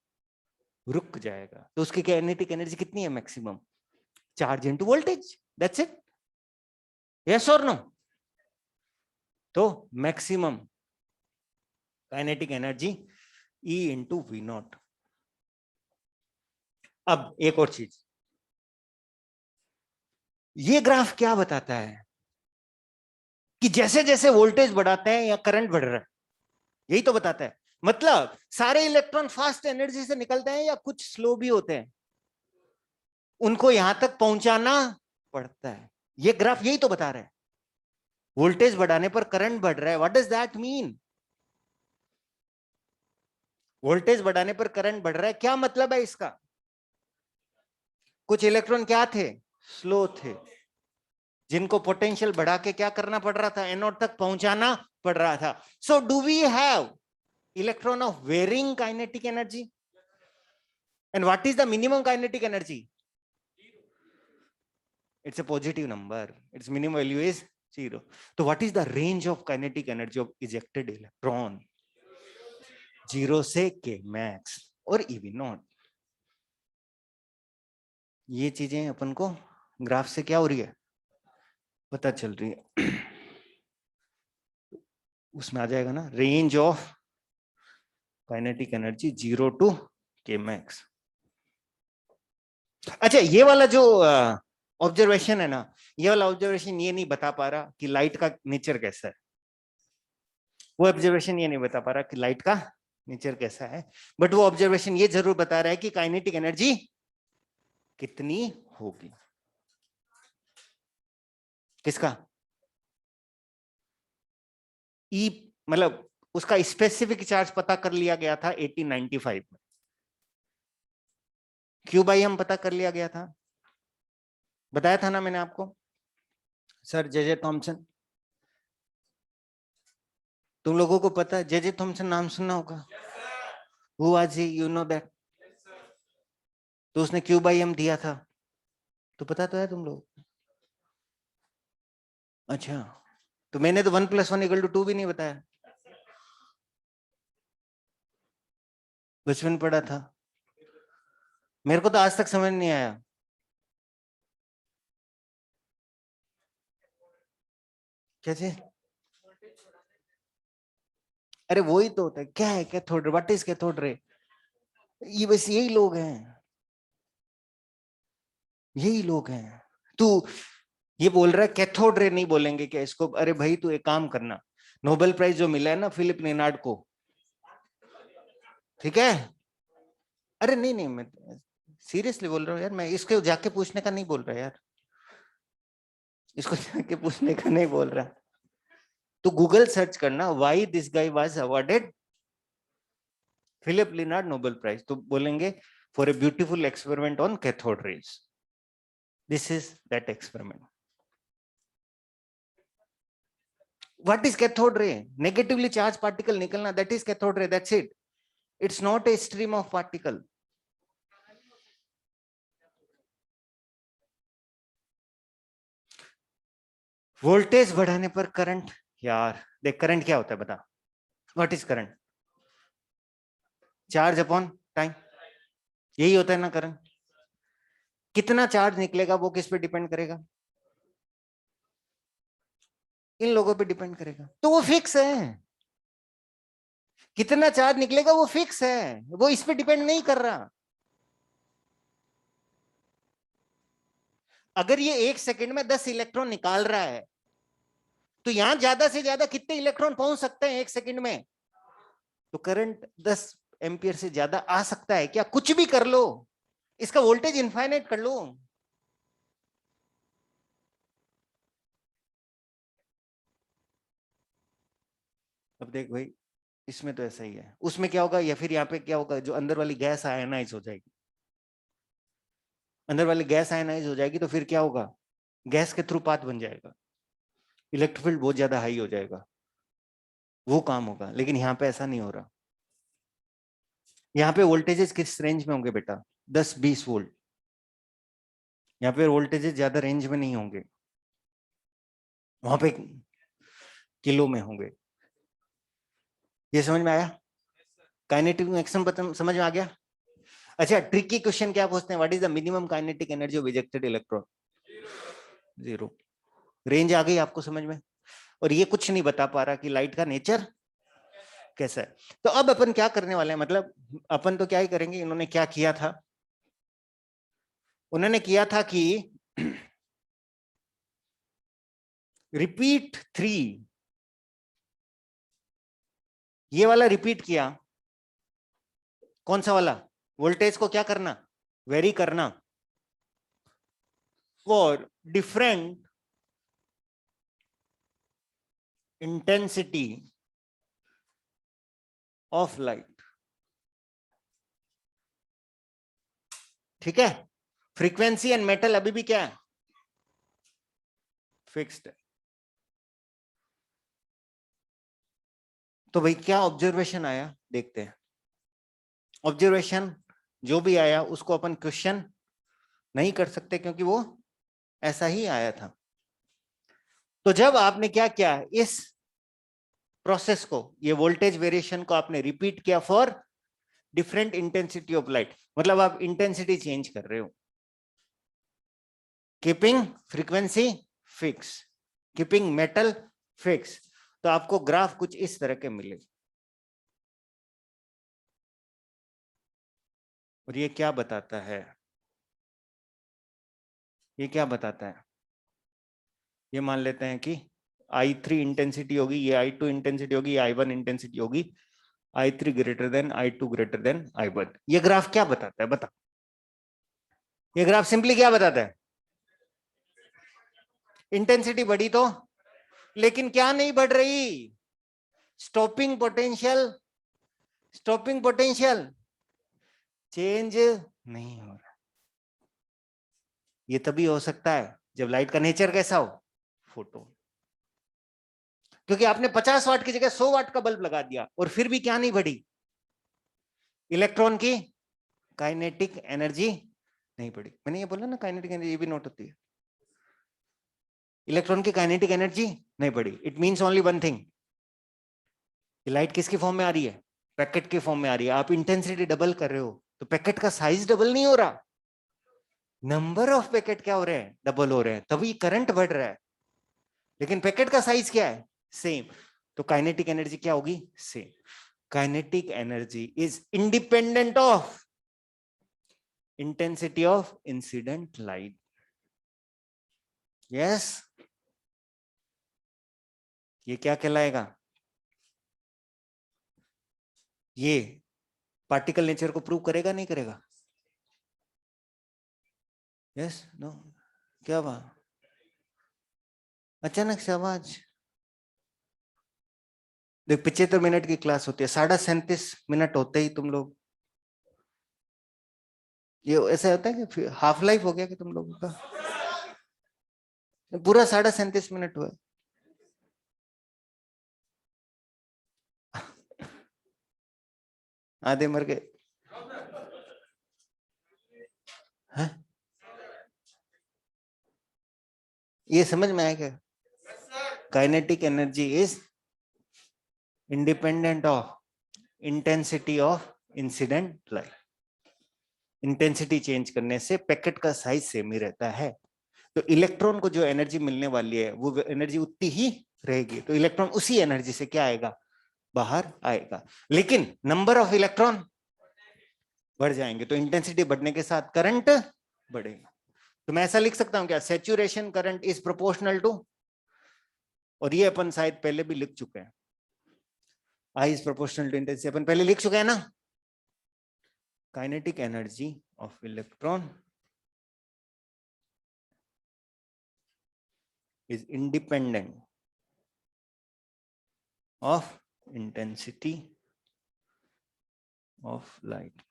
रुक जाएगा। तो उसकी काइनेटिक एनर्जी कितनी है, maximum charge into voltage, that's it, yes और नो। तो maximum kinetic energy E into V not. अब एक और चीज, ये ग्राफ क्या बताता है, कि जैसे जैसे वोल्टेज बढ़ाते हैं या करंट बढ़ रहा है, यही तो बताता है। मतलब सारे इलेक्ट्रॉन फास्ट एनर्जी से निकलते हैं या कुछ स्लो भी होते हैं, उनको यहां तक पहुंचाना पड़ता है। ये ग्राफ यही तो बता रहा है, वोल्टेज बढ़ाने पर करंट बढ़ रहा है, what does that mean, voltage बढ़ाने पर करंट बढ़ रहा है, क्या मतलब है इसका, कुछ इलेक्ट्रॉन क्या थे, स्लो थे, जिनको पोटेंशियल बढ़ा के क्या करना पड़ रहा था, एनोड तक पहुंचाना पड़ रहा था। So do we have electron of varying kinetic energy, and what is the minimum kinetic energy, it's a positive number, its minimum value is 0. So what is the range of kinetic energy of ejected electron, 0 से k max और ev not. ये चीजें अपन को graph से क्या हो रही है, पता चल रही है। उसमें आ जाएगा ना, range of kinetic energy 0 to k max। अच्छा, ये वाला जो ऑब्जर्वेशन है ना, ये वाला ऑब्जर्वेशन ये नहीं बता पा रहा कि लाइट का नेचर कैसा है, वो ऑब्जर्वेशन ये नहीं बता पा रहा कि लाइट का नेचर कैसा है, बट वो ऑब्जर्वेशन ये जरूर बता रहा है कि काइनेटिक एनर्जी कितनी होगी, किसका, ई, मतलब उसका स्पेसिफिक चार्ज पता कर लिया गया था 1895 में, क्यू बाई हम पता कर लिया गया था, बताया था ना मैंने आपको, सर जे जे थॉमसन। तुम लोगों को पता है जे जे थॉमसन, नाम सुनना होगा, who was he, you know that. तो उसने क्यू बाई एम दिया था, तो पता तो है तुम लोग। अच्छा, तो मैंने तो 1 + 1 = 2 भी नहीं बताया। बचपन में पढ़ा था, मेरे को तो आज तक समझ नहीं आया। कैसे? अरे वही तो होता है, क्या है cathode ray, what is cathode रे? ये बस यही लोग हैं, यही लोग हैं। तू ये बोल रहा है कैथोड रे नहीं बोलेंगे क्या इसको? अरे भाई तू एक काम करना, नोबेल प्राइज जो मिला है ना फिलिप लेनार्ड को, ठीक है? अरे नहीं नहीं, मैं सीरियसली बोल रहा हूँ यार, मैं इसके जाके पूछने का नहीं बोल रहा यार, इसको जाके पूछने का नहीं बोल रहा। तो गूगल सर्च करना, why this guy was awarded Philipp Lenard Nobel prize, तो बोलेंगे for a beautiful experiment on cathode rays. This is that experiment. What is cathode ray? Negatively charge particle निकलना, that is cathode ray, that's it. It's not a stream of particle. Voltage बढ़ाने पर current, यार देख current क्या होता है बता, what is current? Charge upon time, यही होता है ना करंट। कितना चार्ज निकलेगा वो किस पे डिपेंड करेगा? इन लोगों पे डिपेंड करेगा, तो वो फिक्स है। कितना चार्ज निकलेगा वो फिक्स है, वो इस पे डिपेंड नहीं कर रहा। अगर ये 1 सेकंड में 10 इलेक्ट्रॉन निकाल रहा है, तो यहां ज्यादा से ज्यादा कितने इलेक्ट्रॉन पहुंच सकते हैं 1 सेकंड में? तो करंट 10 एम्पियर से ज्यादा आ सकता है क्या? कुछ भी कर लो, इसका वोल्टेज इनफाइनाइट कर लो। अब देख भाई, इसमें तो ऐसा ही है, उसमें क्या होगा, या फिर यहाँ पे क्या होगा, जो अंदर वाली गैस आयनाइज हो जाएगी, अंदर वाली गैस आयनाइज हो जाएगी, तो फिर क्या होगा, गैस के थ्रू पाथ बन जाएगा, इलेक्ट्रिक फील्ड बहुत ज्यादा हाई हो जाएगा, वो काम होगा। लेकिन यहाँ पे ऐसा नहीं हो रहा। यहाँ पे वोल्टेजेस किस रेंज में होंगे बेटा? 10-20 वोल्ट। यहाँ पे वोल्टेजेस ज्यादा रेंज में नहीं होंगे, वहां पे किलो में होंगे। ये समझ में आया? काइनेटिक एक्शन समझ में आ गया? अच्छा, ट्रिकी क्वेश्चन क्या पूछते हैं, what is the minimum kinetic energy of ejected electron? 0। Range आ गई आपको समझ में? और ये कुछ नहीं बता पा रहा कि लाइट का नेचर कैसा है। तो अब अपन क्या करने वाले हैं, मतलब अपन तो क्या ही करेंगे, इन्होंने क्या किया था, उन्होंने किया था कि रिपीट 3, ये वाला रिपीट किया। कौन सा वाला? वोल्टेज को क्या करना, वेरी करना for different intensity of light. ठीक है? फ्रीक्वेंसी एंड मेटल अभी भी क्या है, फिक्स्ड है। तो भाई क्या ऑब्जर्वेशन आया, देखते हैं। ऑब्जर्वेशन जो भी आया उसको अपन क्वेश्चन नहीं कर सकते, क्योंकि वो ऐसा ही आया था। तो जब आपने क्या किया, इस प्रोसेस को, ये वोल्टेज वेरिएशन को आपने रिपीट किया for different intensity of light, मतलब आप इंटेंसिटी चेंज कर रहे हो, keeping frequency fix, keeping metal fix, तो आपको ग्राफ कुछ इस तरह के मिले। और ये क्या बताता है, ये क्या बताता है, ये मान लेते हैं कि I3 इंटेंसिटी होगी, ये I2 इंटेंसिटी होगी, ये I1 इंटेंसिटी होगी, I3 greater than I2 greater than I1। ये ग्राफ क्या बताता है बता, ये ग्राफ सिंपली क्या बताता है, इंटेंसिटी बढ़ी तो, लेकिन क्या नहीं बढ़ रही, stopping potential, stopping potential change नहीं हो रहा। ये तभी हो सकता है जब लाइट का नेचर कैसा हो, फोटो। क्योंकि आपने 50 वाट की जगह 100 वाट का बल्ब लगा दिया और फिर भी क्या नहीं बढ़ी, इलेक्ट्रॉन की काइनेटिक एनर्जी नहीं बढ़ी। मैंने ये बोला ना, काइनेटिक एनर्जी ये भी नोट होती है, इलेक्ट्रॉन की काइनेटिक एनर्जी नहीं बढ़ी। It means only one thing, light किसकी फॉर्म में आ रही है, पैकेट के फॉर्म में आ रही है, आप इंटेंसिटी डबल कर रहे हो तो पैकेट का साइज डबल नहीं हो रहा, नंबर ऑफ पैकेट क्या हो रहे हैं, डबल हो रहे हैं, तभी करंट बढ़ रहा है, लेकिन पैकेट का साइज क्या है, सेम। तो काइनेटिक एनर्जी क्या होगी, same. Kinetic energy is independent of intensity of incident light. Yes, ये क्या कहलाएगा, ये पार्टिकल नेचर को प्रूव करेगा नहीं करेगा, यस नो, क्या बात, अचानक से आवाज, देख 75 मिनट की क्लास होती है, 37.5 मिनट होते ही तुम लोग, ये ऐसा होता है कि हाफ लाइफ हो गया कि तुम लोगों का, पूरा 37.5 मिनट हुआ। आधे मर गए हैं? ये समझ में आया क्या, kinetic energy is independent of intensity of incident light. Intensity change करने से पैकेट का साइज सेम ही रहता है, तो इलेक्ट्रॉन को जो एनर्जी मिलने वाली है वो एनर्जी उतनी ही रहेगी, तो इलेक्ट्रॉन उसी एनर्जी से क्या आएगा, बाहर आएगा, लेकिन नंबर ऑफ इलेक्ट्रॉन बढ़ जाएंगे, तो इंटेंसिटी बढ़ने के साथ करंट बढ़ेगा। तो मैं ऐसा लिख सकता हूं क्या, saturation current is proportional to, और ये अपन शायद पहले भी लिख चुके हैं, I is proportional to intensity, अपन पहले लिख चुके हैं ना, kinetic energy of electron is independent of intensity of light.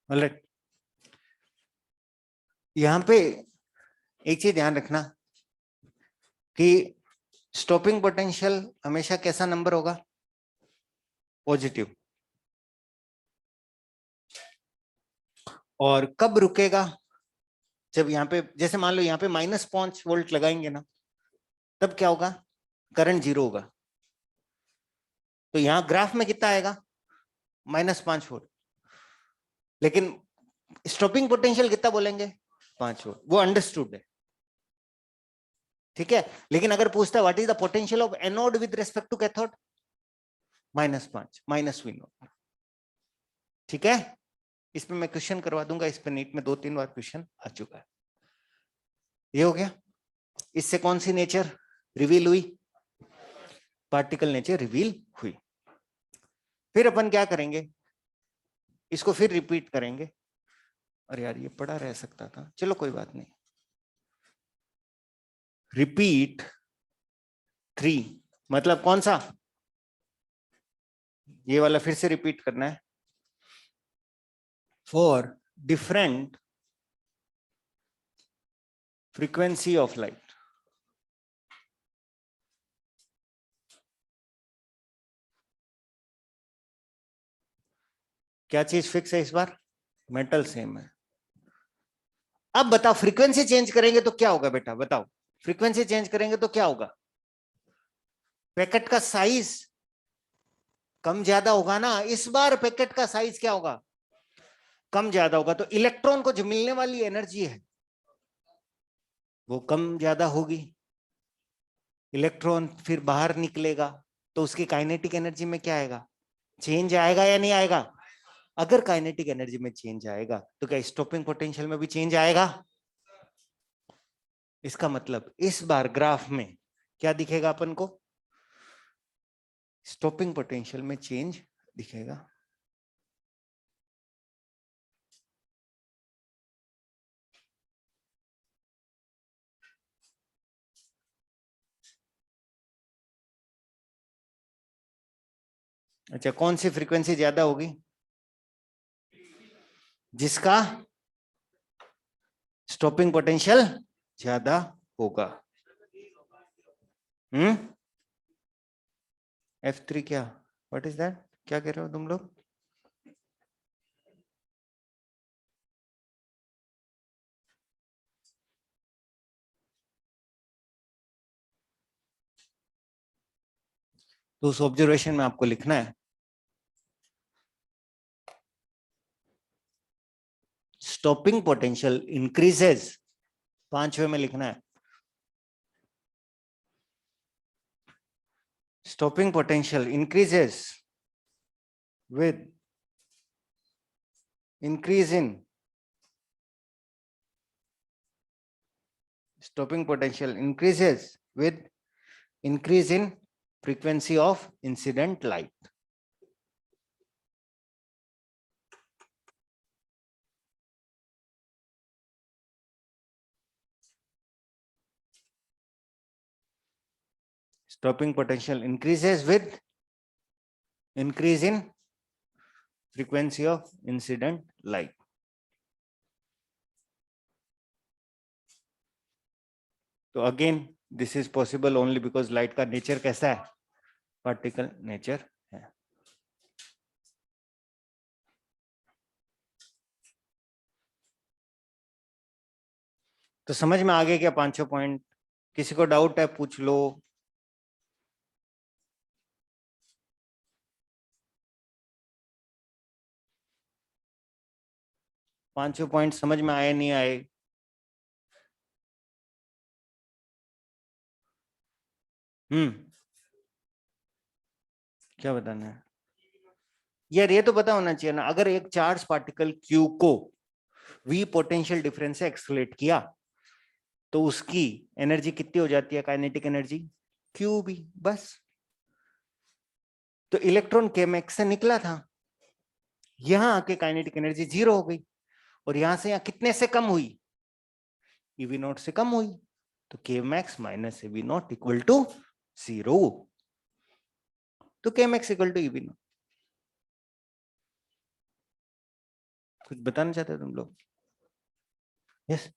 Alright. यहां पे एक चीज ध्यान रखना कि स्टॉपिंग पोटेंशियल हमेशा कैसा नंबर होगा, पॉजिटिव, और कब रुकेगा, जब यहाँ पे जैसे मान लो यहाँ पे -5 वोल्ट लगाएंगे ना, तब क्या होगा, करंट 0 होगा, तो यहाँ ग्राफ में कितना आएगा, -5 वोल्ट, लेकिन स्टॉपिंग पोटेंशियल कितना बोलेंगे, 5 वोल्ट, वो अंडरस्टूड है, ठीक है। लेकिन अगर पूछता है what is the potential of anode with respect to cathode, -5 -V0, ठीक है। इस पे मैं क्वेश्चन करवा दूंगा, इस पे नीट में 2-3 बार क्वेश्चन आ चुका है। ये हो गया, इससे कौन सी नेचर रिवील हुई, पार्टिकल नेचर रिवील हुई। फिर अपन क्या करेंगे, इसको फिर रिपीट करेंगे, अरे यार ये पढ़ा रह सकता था, चलो कोई बात नहीं, रिपीट 3 मतलब कौन सा, ये वाला फिर से रिपीट करना है, for different frequency of light. क्या चीज फिक्स है इस बार, मेटल सेम है। अब बताओ फ्रीक्वेंसी चेंज करेंगे तो क्या होगा बेटा, बताओ फ्रीक्वेंसी चेंज करेंगे तो क्या होगा, पैकेट का साइज कम ज्यादा होगा ना, इस बार पैकेट का साइज क्या होगा, कम ज्यादा होगा, तो इलेक्ट्रॉन को जो मिलने वाली एनर्जी है वो कम ज्यादा होगी, इलेक्ट्रॉन फिर बाहर निकलेगा, तो उसकी काइनेटिक एनर्जी में क्या आएगा, चेंज आएगा या नहीं आएगा, अगर काइनेटिक एनर्जी में चेंज आएगा तो क्या स्टॉपिंग पोटेंशियल में भी चेंज आएगा। इसका मतलब इस बार ग्राफ में क्या दिखेगा अपन को, स्टॉपिंग पोटेंशियल में चेंज दिखेगा। अच्छा, कौन सी फ्रीक्वेंसी ज्यादा होगी, जिसका स्टॉपिंग पोटेंशियल ज्यादा होगा। F3 क्या, व्हाट इज दैट, क्या कह रहे हो तुम लोग? तो उस ऑब्जर्वेशन में आपको लिखना है स्टॉपिंग पोटेंशियल इंक्रीजेस, 5वें में लिखना है stopping potential increases with increase in stopping potential increases with increase in frequency of incident light. Stopping potential increases with increase in frequency of incident light. तो again this is possible only because light का nature कैसा है, particle nature है। तो समझ में आ गया क्या 5 पॉइंट? किसी को डाउट है पूछ लो। पांचों पॉइंट समझ में आए नहीं आए? क्या बताना है यार, ये तो पता होना चाहिए ना। अगर एक चार्ज पार्टिकल Q को V पोटेंशियल डिफरेंस से एक्सलेट किया तो उसकी एनर्जी कितनी हो जाती है, काइनेटिक एनर्जी QB, बस। तो इलेक्ट्रॉन केमेक्स से निकला था, यहां आके काइनेटिक एनर्जी 0 हो गई, और यहां से यहां कितने से कम हुई, EV नॉट से कम हुई, तो Kmax minus EV not equal to 0। तो Kmax equal to EV not. कुछ बताना चाहते हो तुम लोग? यस।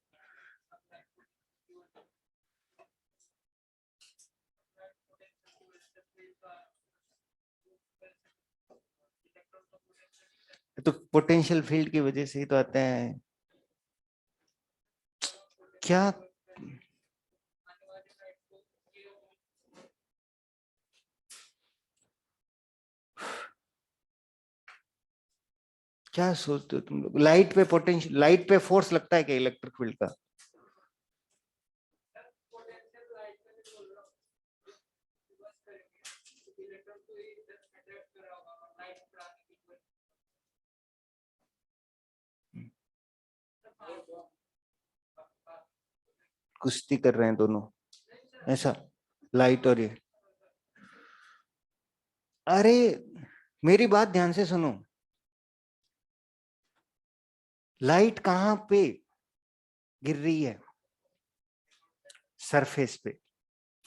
तो पोटेंशियल फील्ड की वजह से ही तो आते हैं। क्या क्या सोचते हो तुम लोग? लाइट पे पोटेंशियल, लाइट पे फोर्स लगता है क्या इलेक्ट्रिक फील्ड का? कुश्ती कर रहे हैं दोनों ऐसा, लाइट और ये। अरे मेरी बात ध्यान से सुनो, लाइट कहां पे गिर रही है? सरफेस पे।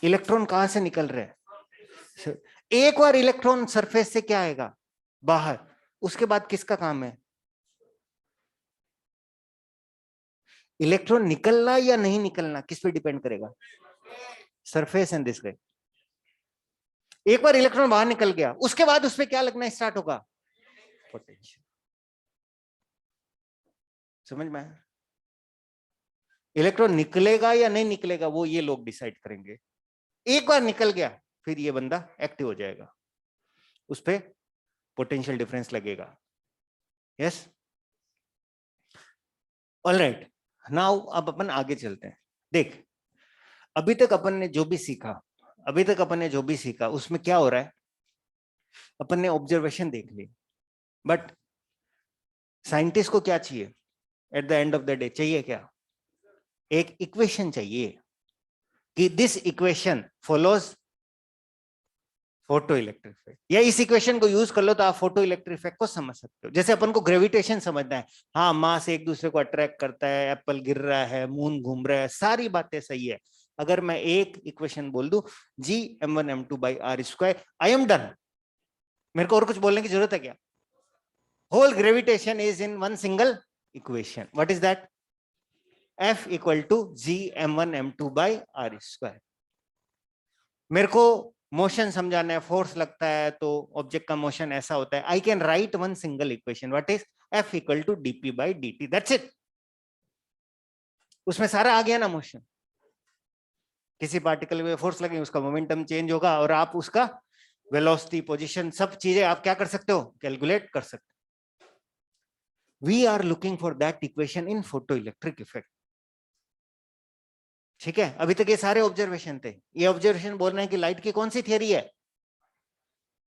इलेक्ट्रॉन कहां से निकल रहे हैं? एक बार इलेक्ट्रॉन सरफेस से क्या आएगा, बाहर, उसके बाद किसका काम है? इलेक्ट्रॉन निकलना या नहीं निकलना किस पे डिपेंड करेगा? Surface and this guy. एक बार इलेक्ट्रॉन बाहर निकल गया, उसके बाद उस पे क्या लगना स्टार्ट होगा? पोटेंशियल। समझ में आया? इलेक्ट्रॉन निकलेगा या नहीं निकलेगा वो ये लोग डिसाइड करेंगे। एक बार निकल गया फिर ये बंदा एक्टिव हो जाएगा, उस पे पोटेंशियल डिफरेंस लगेगा। Yes, alright. नाउ अब अपन आगे चलते हैं। देख, अभी तक अपन ने जो भी सीखा, अभी तक अपन ने जो भी सीखा उसमें क्या हो रहा है, अपन ने ऑब्जर्वेशन देख ली, बट साइंटिस्ट को क्या चाहिए at the end of the day? चाहिए क्या? एक इक्वेशन चाहिए कि this equation follows photo electric effect, या इस इक्वेशन को यूज कर लो तो आप फोटो इलेक्ट्रिक इफेक्ट को समझ सकते हो। जैसे अपन को ग्रेविटेशन समझना है, हाँ मास एक दूसरे को अट्रैक्ट करता है, एप्पल गिर रहा है, मून घूम रहा है, सारी बातें सही है। अगर मैं एक इक्वेशन बोल दूं G m1m2/r², I am done. मेरे को और कुछ बोलने की जरूरत है क्या? Whole gravitation is in one single equation. What is that? F equal to G m1m2/r²। मेरे को मोशन समझाना है, फोर्स लगता है तो ऑब्जेक्ट का मोशन ऐसा होता है। I can write one single equation, what is F equal to dp/dt, that's it. उसमें सारा आ गया ना मोशन। किसी पार्टिकल में फोर्स लगे, उसका मोमेंटम चेंज होगा और आप उसका वेलोसिटी, पोजीशन, सब चीजें आप क्या कर सकते हो, कैलकुलेट कर सकते हो। We are looking for that equation in photo electric effect. ठीक है, अभी तक ये सारे ऑब्जर्वेशन थे। ये ऑब्जर्वेशन बोल रहे हैं कि लाइट की कौन सी थियरी है,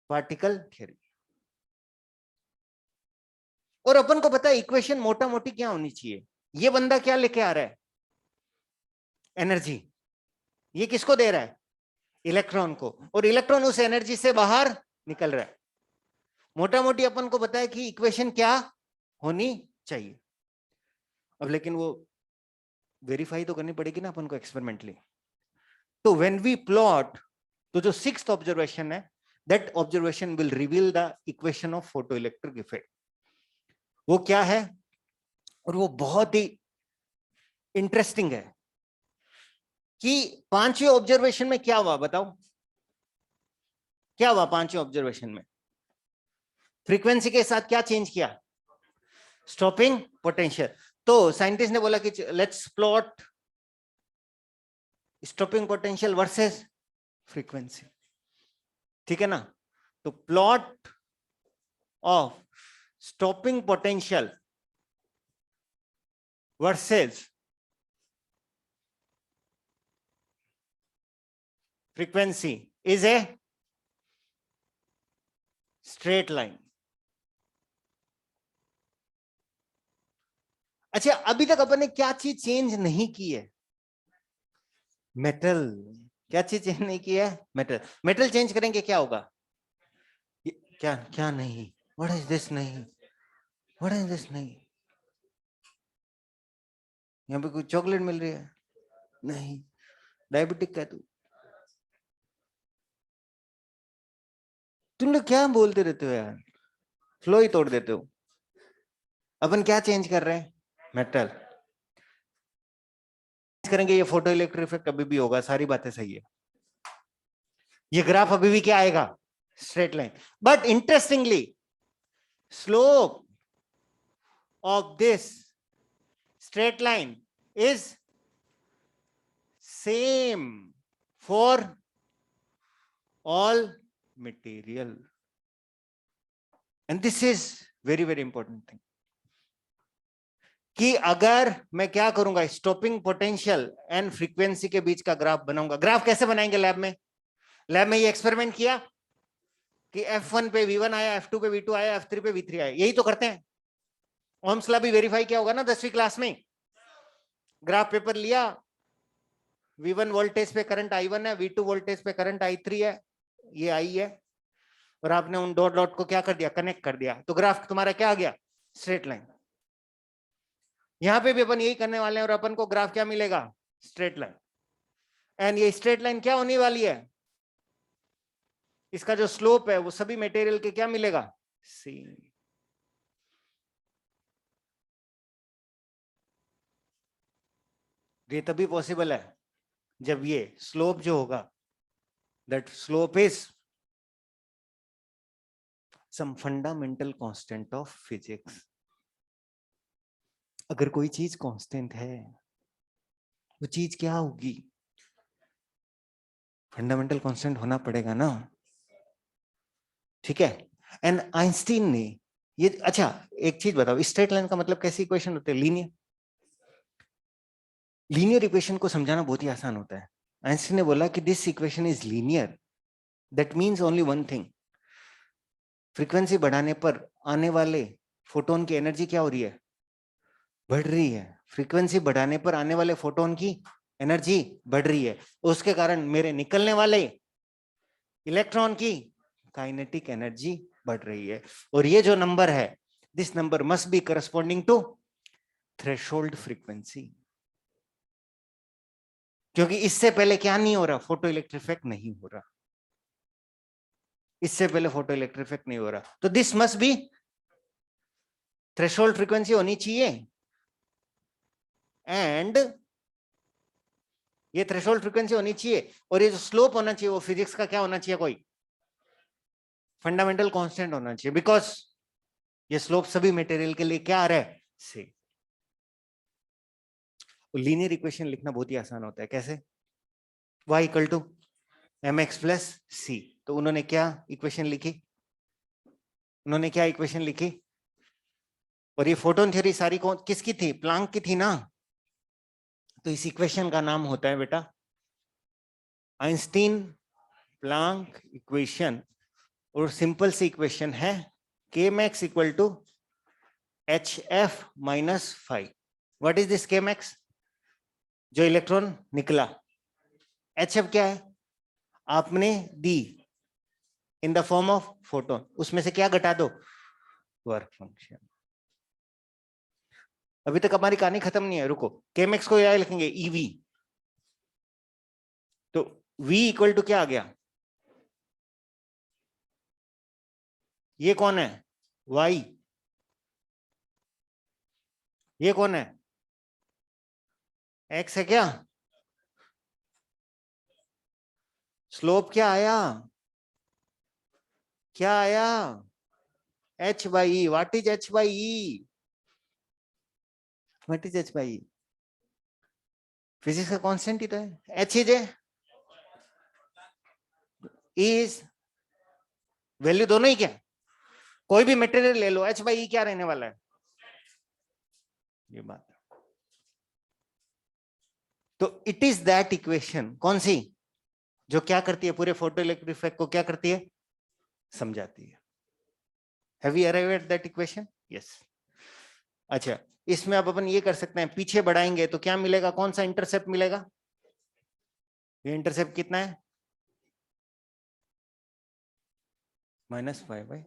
पार्टिकल थियरी। और अपन को पता है इक्वेशन मोटा मोटी क्या होनी चाहिए। ये बंदा क्या लेके आ रहा है, एनर्जी। ये किसको दे रहा है, इलेक्ट्रॉन को, और इलेक्ट्रॉन उस एनर्जी से बाहर निकल रहा है। मोटा मोटी अपन को पता है कि इक्वेशन क्या होनी चाहिए। अब लेकिन वो वेरीफाई तो करनी पड़ेगी ना अपन को एक्सपेरिमेंटली। तो व्हेन वी प्लॉट, तो जो 6th ऑब्जर्वेशन है, that observation will reveal the equation of photo electric effect. वो क्या है, और वो बहुत ही इंटरेस्टिंग है कि 5वें ऑब्जर्वेशन में क्या हुआ, बताओ क्या हुआ 5वें ऑब्जर्वेशन में। फ्रीक्वेंसी के साथ क्या चेंज किया, स्टॉपिंग पोटेंशियल। तो साइंटिस्ट ने बोला कि let's plot stopping potential versus frequency. ठीक है ना, तो plot of stopping potential versus frequency is a straight line. अच्छा, अभी तक अपन ने क्या चीज चेंज नहीं की है, मेटल। क्या चीज चेंज नहीं की है, मेटल। मेटल चेंज करेंगे क्या होगा, क्या क्या नहीं, व्हाट इज दिस, नहीं व्हाट इज दिस, नहीं यहाँ पे कोई चॉकलेट मिल रही है, नहीं डायबिटिक का तुम लोग क्या बोलते रहते हो यार, फ्लो ही तोड़ देते हो। अपन क्या चेंज कर रहे हैं, मेटल करेंगे। ये फोटो इलेक्ट्रिक इफेक्ट कभी भी होगा, सारी बातें सही है। ये ग्राफ अभी भी क्या आएगा, straight line. But interestingly slope of this straight line is same for all material, and this is very very important thing कि अगर मैं क्या करूंगा, स्टॉपिंग पोटेंशियल एंड फ्रीक्वेंसी के बीच का ग्राफ बनाऊंगा। ग्राफ कैसे बनाएंगे लैब में, लैब में ये एक्सपेरिमेंट किया कि F1 पे V1 आया, F2 पे V2 आया, F3 पे V3 आया, यही तो करते हैं। ओम्स लॉ भी वेरीफाई किया होगा ना 10वीं क्लास में। ग्राफ पेपर लिया, V1 वोल्टेज पे करंट I1 है, V2 वोल्टेज पे करंट I3 है, ये I है, और आपने उन डॉट डॉट को क्या कर दिया, कनेक्ट कर दिया, तो ग्राफ तुम्हारा क्या आ गया, स्ट्रेट लाइन। यहां पे भी अपन यही करने वाले हैं, और अपन को ग्राफ क्या मिलेगा, स्ट्रेट लाइन। एंड ये स्ट्रेट लाइन क्या होने वाली है, इसका जो स्लोप है वो सभी मटेरियल के क्या मिलेगा, सेम। ये तभी पॉसिबल है जब ये स्लोप जो होगा, that slope is some fundamental constant of physics. अगर कोई चीज कांस्टेंट है, वो चीज क्या होगी, फंडामेंटल कांस्टेंट होना पड़ेगा ना। ठीक है, एंड आइंस्टीन ने ये, अच्छा एक चीज बताओ, स्ट्रेट लाइन का मतलब कैसी इक्वेशन होती है, लीनियर। लीनियर इक्वेशन को समझाना बहुत ही आसान होता है। आइंस्टीन ने बोला कि this equation is linear, that means only one thing, frequency बढ़ाने पर आने वाले फोटोन की एनर्जी क्या हो रही है, बढ़ रही है। फ्रीक्वेंसी बढ़ाने पर आने वाले फोटोन की एनर्जी बढ़ रही है, उसके कारण मेरे निकलने वाले इलेक्ट्रॉन की काइनेटिक एनर्जी बढ़ रही है। और ये जो नंबर है, this number must be corresponding to threshold frequency, क्योंकि इससे पहले क्या नहीं हो रहा, फोटो इलेक्ट्रिक इफेक्ट नहीं हो रहा, इससे पहले फोटो इलेक्ट्रिक इफेक्ट नहीं हो रहा, तो this must be threshold frequency होनी चाहिए। एंड ये थ्रेशोल्ड फ्रीक्वेंसी होनी चाहिए, और ये जो स्लोप होना चाहिए वो फिजिक्स का क्या होना चाहिए, कोई फंडामेंटल कांस्टेंट होना चाहिए, बिकॉज ये स्लोप सभी मटेरियल के लिए क्या आ रहा है, सेम। लीनियर इक्वेशन लिखना बहुत ही आसान होता है, कैसे, y equal to mx plus C. तो उन्होंने क्या इक्वेशन लिखी, उन्होंने क्या इक्वेशन लिखी, और ये फोटोन थ्योरी सारी कौन किसकी थी, प्लांक की थी ना। तो इस इक्वेशन का नाम होता है बेटा आइंस्टीन प्लांक इक्वेशन, और सिंपल सी इक्वेशन है K max equal to H F minus five. What is this K max, जो इलेक्ट्रॉन निकला, एच एफ क्या है, आपने दी in the form of photon, उसमें से क्या घटा दो, वर्क फंक्शन। अभी तक हमारी कहानी खत्म नहीं है, रुको। के मैक्स को क्या लिखेंगे, ईवी। तो v इक्वल टू क्या आ गया, ये कौन है, y, ये कौन है, x है क्या, स्लोप क्या आया, क्या आया, h by E. What is h by E, what is h by E, physics का कांस्टेंट ही तो है, h इज इज वैल्यू दोनों ही क्या, कोई भी मटेरियल ले लो, h बाई ई क्या रहने वाला है, ये बात। तो इट इज दैट इक्वेशन, कौन सी, जो क्या करती है, पूरे फोटो इलेक्ट्रिक इफेक्ट को क्या करती है, समझाती है। Have you arrived at that equation, yes. अच्छा, इसमें अब अपन ये कर सकते हैं, पीछे बढ़ाएंगे तो क्या मिलेगा, कौन सा इंटरसेप्ट मिलेगा, ये इंटरसेप्ट कितना है, -5/।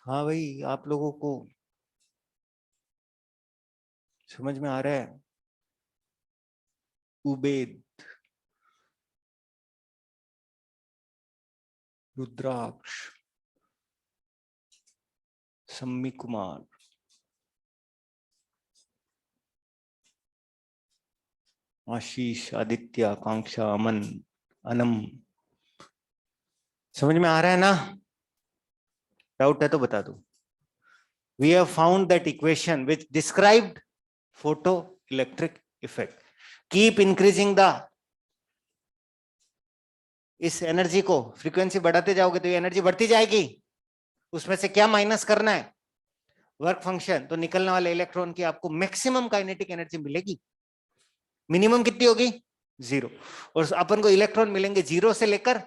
हाँ भाई, आप लोगों को समझ में आ रहा है, उबेद, रुद्राक्ष, सम्मी कुमार, आशीष, आदित्य, आकांक्षा, अमन, अनम, समझ में आ रहा है ना, डाउट है तो बता दो। We have found that equation which described photoelectric effect. Keep increasing the, इस एनर्जी को फ्रीक्वेंसी बढ़ाते जाओगे तो ये एनर्जी बढ़ती जाएगी, उसमें से क्या माइनस करना है, वर्क फंक्शन। तो निकलने वाले इलेक्ट्रॉन की आपको मैक्सिमम काइनेटिक एनर्जी मिलेगी, मिनिमम कितनी होगी, 0। और अपन को इलेक्ट्रॉन मिलेंगे 0 से लेकर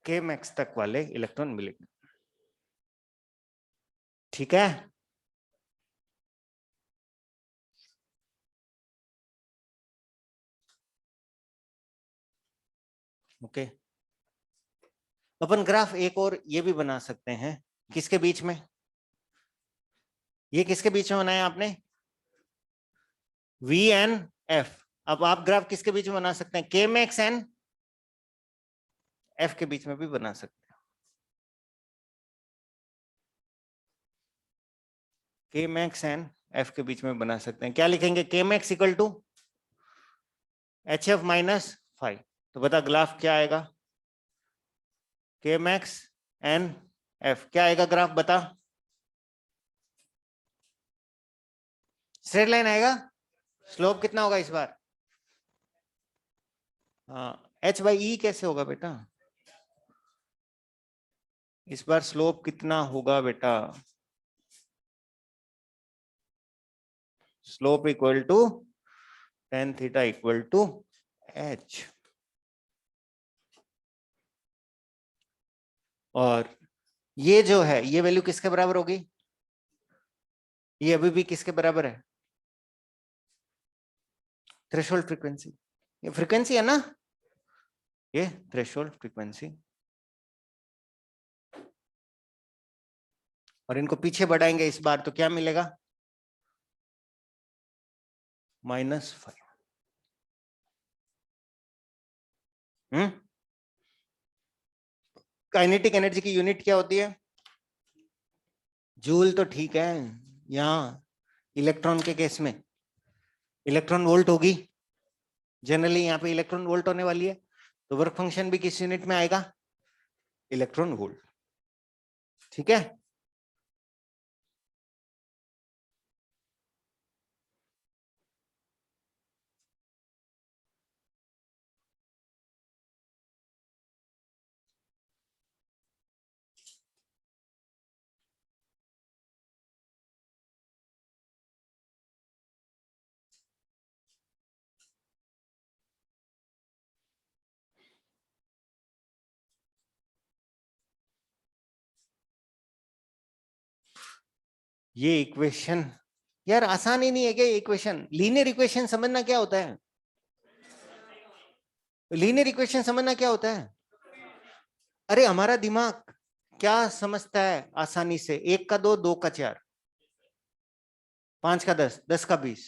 के मैक्स तक वाले इलेक्ट्रॉन मिलेंगे, ठीक है। ओके, अपन ग्राफ एक और ये भी बना सकते हैं, किसके बीच में, ये किसके बीच में बनाया आपने, वी एन एफ। अब आप ग्राफ किसके बीच में बना सकते हैं, के मैक्स एन एफ के बीच में भी बना सकते हैं, के मैक्स एन एफ के बीच में बना सकते हैं। क्या लिखेंगे, K max equal to H F minus 5। तो बता ग्राफ क्या आएगा, के मैक्स एन एफ क्या आएगा ग्राफ, बता, स्ट्रेट लाइन आएगा, स्लोप कितना होगा इस बार, हाँ, एच बाई ई कैसे होगा बेटा, इस बार स्लोप कितना होगा बेटा, slope equal to tan theta equal to H. और ये जो है ये वैल्यू किसके बराबर होगी, ये अभी भी किसके बराबर है, थ्रेशोल्ड फ्रीक्वेंसी, ये फ्रीक्वेंसी है ना, ये थ्रेशोल्ड फ्रीक्वेंसी। और इनको पीछे बढ़ाएंगे इस बार तो क्या मिलेगा, -5। काइनेटिक एनर्जी की यूनिट क्या होती है? जूल तो ठीक है, यहाँ इलेक्ट्रॉन के केस में इलेक्ट्रॉन वोल्ट होगी, जनरली यहाँ पे इलेक्ट्रॉन वोल्ट होने वाली है, तो वर्क फंक्शन भी किस यूनिट में आएगा? Electron volt. ठीक है, ये इक्वेशन यार आसान ही नहीं है क्या? इक्वेशन, लीनियर इक्वेशन समझना क्या होता है? लीनियर इक्वेशन समझना क्या होता है? अरे हमारा दिमाग क्या समझता है आसानी से? 1 का 2, 2 का 4, 5 का 10, 10 का 20,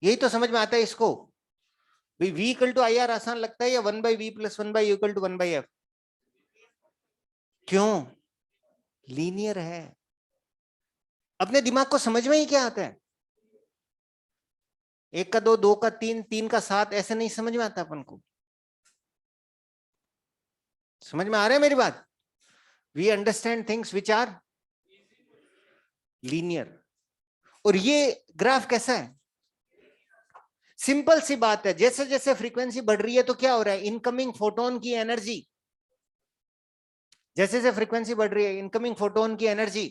यही तो समझ में आता है इसको। v equal to I R आसान लगता है, या 1/v plus 1/u equal to 1/f? क्यों? लीनियर है। अपने दिमाग को समझ में ही क्या आता है? 1 का 2, 2 का 3, 3 का 7, ऐसे नहीं समझ में आता अपन को। समझ में आ रहा है मेरी बात? We understand things which are linear. और ये ग्राफ कैसा है? सिंपल सी बात है, जैसे जैसे फ्रीक्वेंसी बढ़ रही है तो क्या हो रहा है? इनकमिंग फोटोन की एनर्जी, जैसे जैसे फ्रीक्वेंसी बढ़ रही है इनकमिंग फोटोन की एनर्जी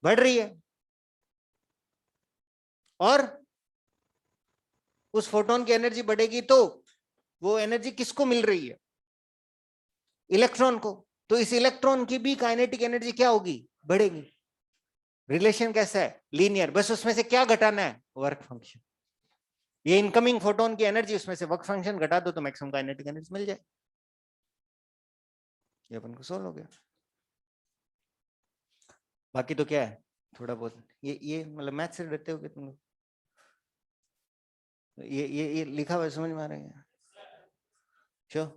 बढ़ रही है, और उस फोटोन की एनर्जी बढ़ेगी तो वो एनर्जी किसको मिल रही है? इलेक्ट्रॉन को। तो इस इलेक्ट्रॉन की भी काइनेटिक एनर्जी क्या होगी? बढ़ेगी। रिलेशन कैसा है? लीनियर। बस उसमें से क्या घटाना है? Work function. ये इनकमिंग फोटोन की एनर्जी, उसमें से वर्क फंक्शन घटा दो तो मैक्सिमम काइनेटिक एनर्जी मिल जाए। ये अपन को सोल्व हो गया। बाकी तो क्या है, थोड़ा बहुत ये मतलब मैथ से डरते हो तुम लोग? ये लिखा हुआ समझ में आ रहा है? क्यों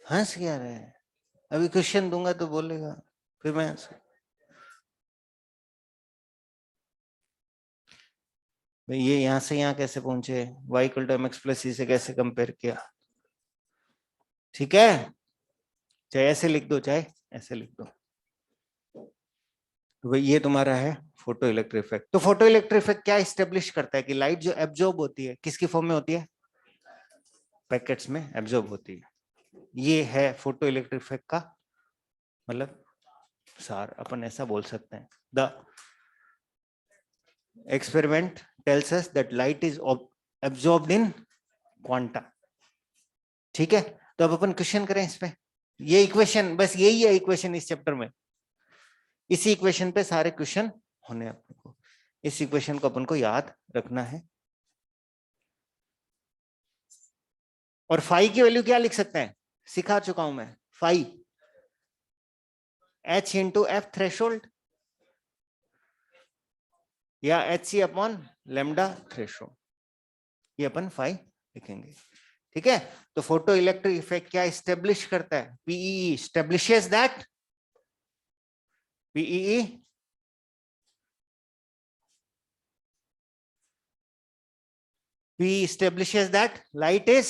हंस क्या रहा है? अभी क्वेश्चन दूंगा तो बोलेगा, फिर मैं भाई ये यहां से यहाँ कैसे पहुंचे? y equal to mx plus c से कैसे कंपेयर किया? ठीक है, चाहे ऐसे लिख दो चाहे ऐसे लिख दो। तो भाई ये तुम्हारा है फोटो इलेक्ट्रिक इफेक्ट। तो फोटो इलेक्ट्रिक इफेक्ट क्या स्टेब्लिश करता है? कि लाइट जो एब्जॉर्ब होती है किसकी फॉर्म में होती है? पैकेट्स में एब्जॉर्ब होती है। ये है फोटो इलेक्ट्रिक इफेक्ट का मतलब सार, अपन ऐसा बोल सकते हैं। The experiment tells us that light is absorbed in quanta. ठीक है, तो अब अपन क्वेश्चन करें इस पे। ये इक्वेशन, बस यही है इक्वेशन इस चैप्टर में। इसी इक्वेशन पे सारे क्वेश्चन होने अपन को। इस इक्वेशन को अपन को याद रखना है। और फाई की वैल्यू क्या लिख सकते हैं? सिखा चुका हूं मैं। Phi h into f threshold, या h c upon lambda threshold, ये अपन फाई लिखेंगे। ठीक है, तो फोटो इलेक्ट्रिक इफेक्ट क्या स्टेब्लिश करता है? PE establishes that, PE P establishes that light is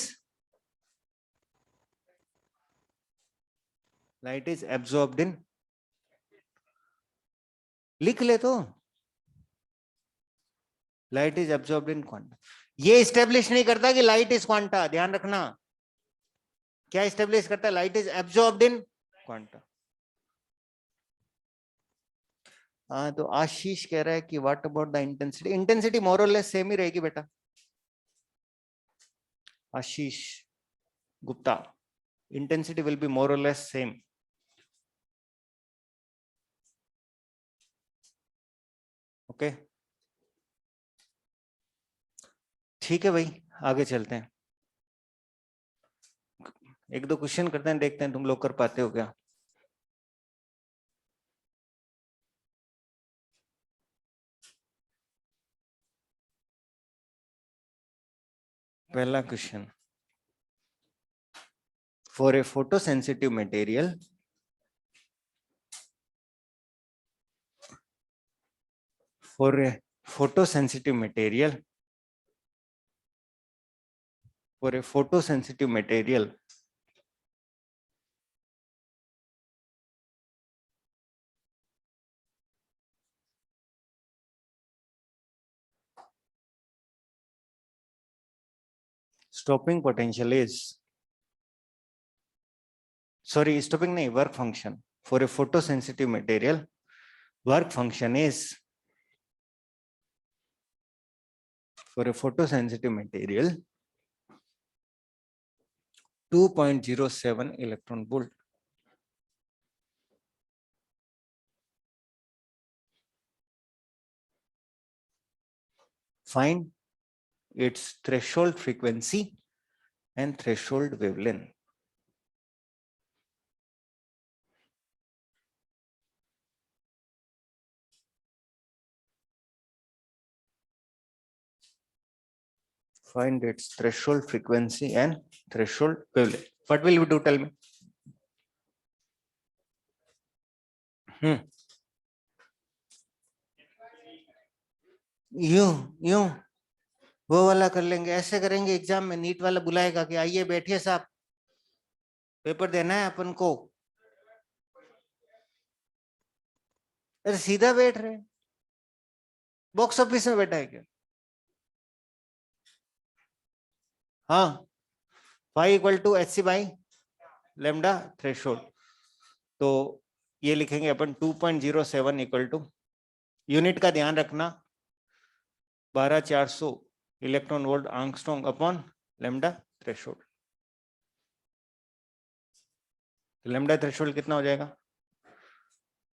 absorbed in, लिख ले तो, light is absorbed in quanta. ये स्टेब्लिश नहीं करता कि लाइट इज क्वांटा, ध्यान रखना। क्या स्टेब्लिश करता है? Light is absorbed in quanta. हाँ, तो आशीष कह रहा है कि what about the intensity? Intensity more और लेस सेम ही रहेगी बेटा। Ashish Gupta, intensity will be more और लेस सेम। ओके, ठीक है भाई, आगे चलते हैं। एक दो क्वेश्चन करते हैं, देखते हैं तुम लोग कर पाते हो क्या। पहला question, for a photosensitive material for a photosensitive material for a photosensitive material stopping potential is stopping nahi, work function for a photosensitive material, work function is for a photosensitive material 2.07 electron volt. Find its threshold frequency and threshold wavelength. Find its threshold frequency and threshold wavelength. What will you do? Tell me. यूं वो वाला कर लेंगे, ऐसे करेंगे। Exam में NEET वाला बुलाएगा कि आइए बैठिए साहब, पेपर देना है अपन को। अरे सीधा बैठ रहे, बॉक्स ऑफिस में बैठा है क्या? हाँ, phi equal to H C by lambda threshold. तो ये लिखेंगे अपन 2.07 इक्वल टू, यूनिट का ध्यान रखना, 12400 electron volt angstrom upon lambda threshold. तो लेमडा थ्रेशोल्ड कितना हो जाएगा?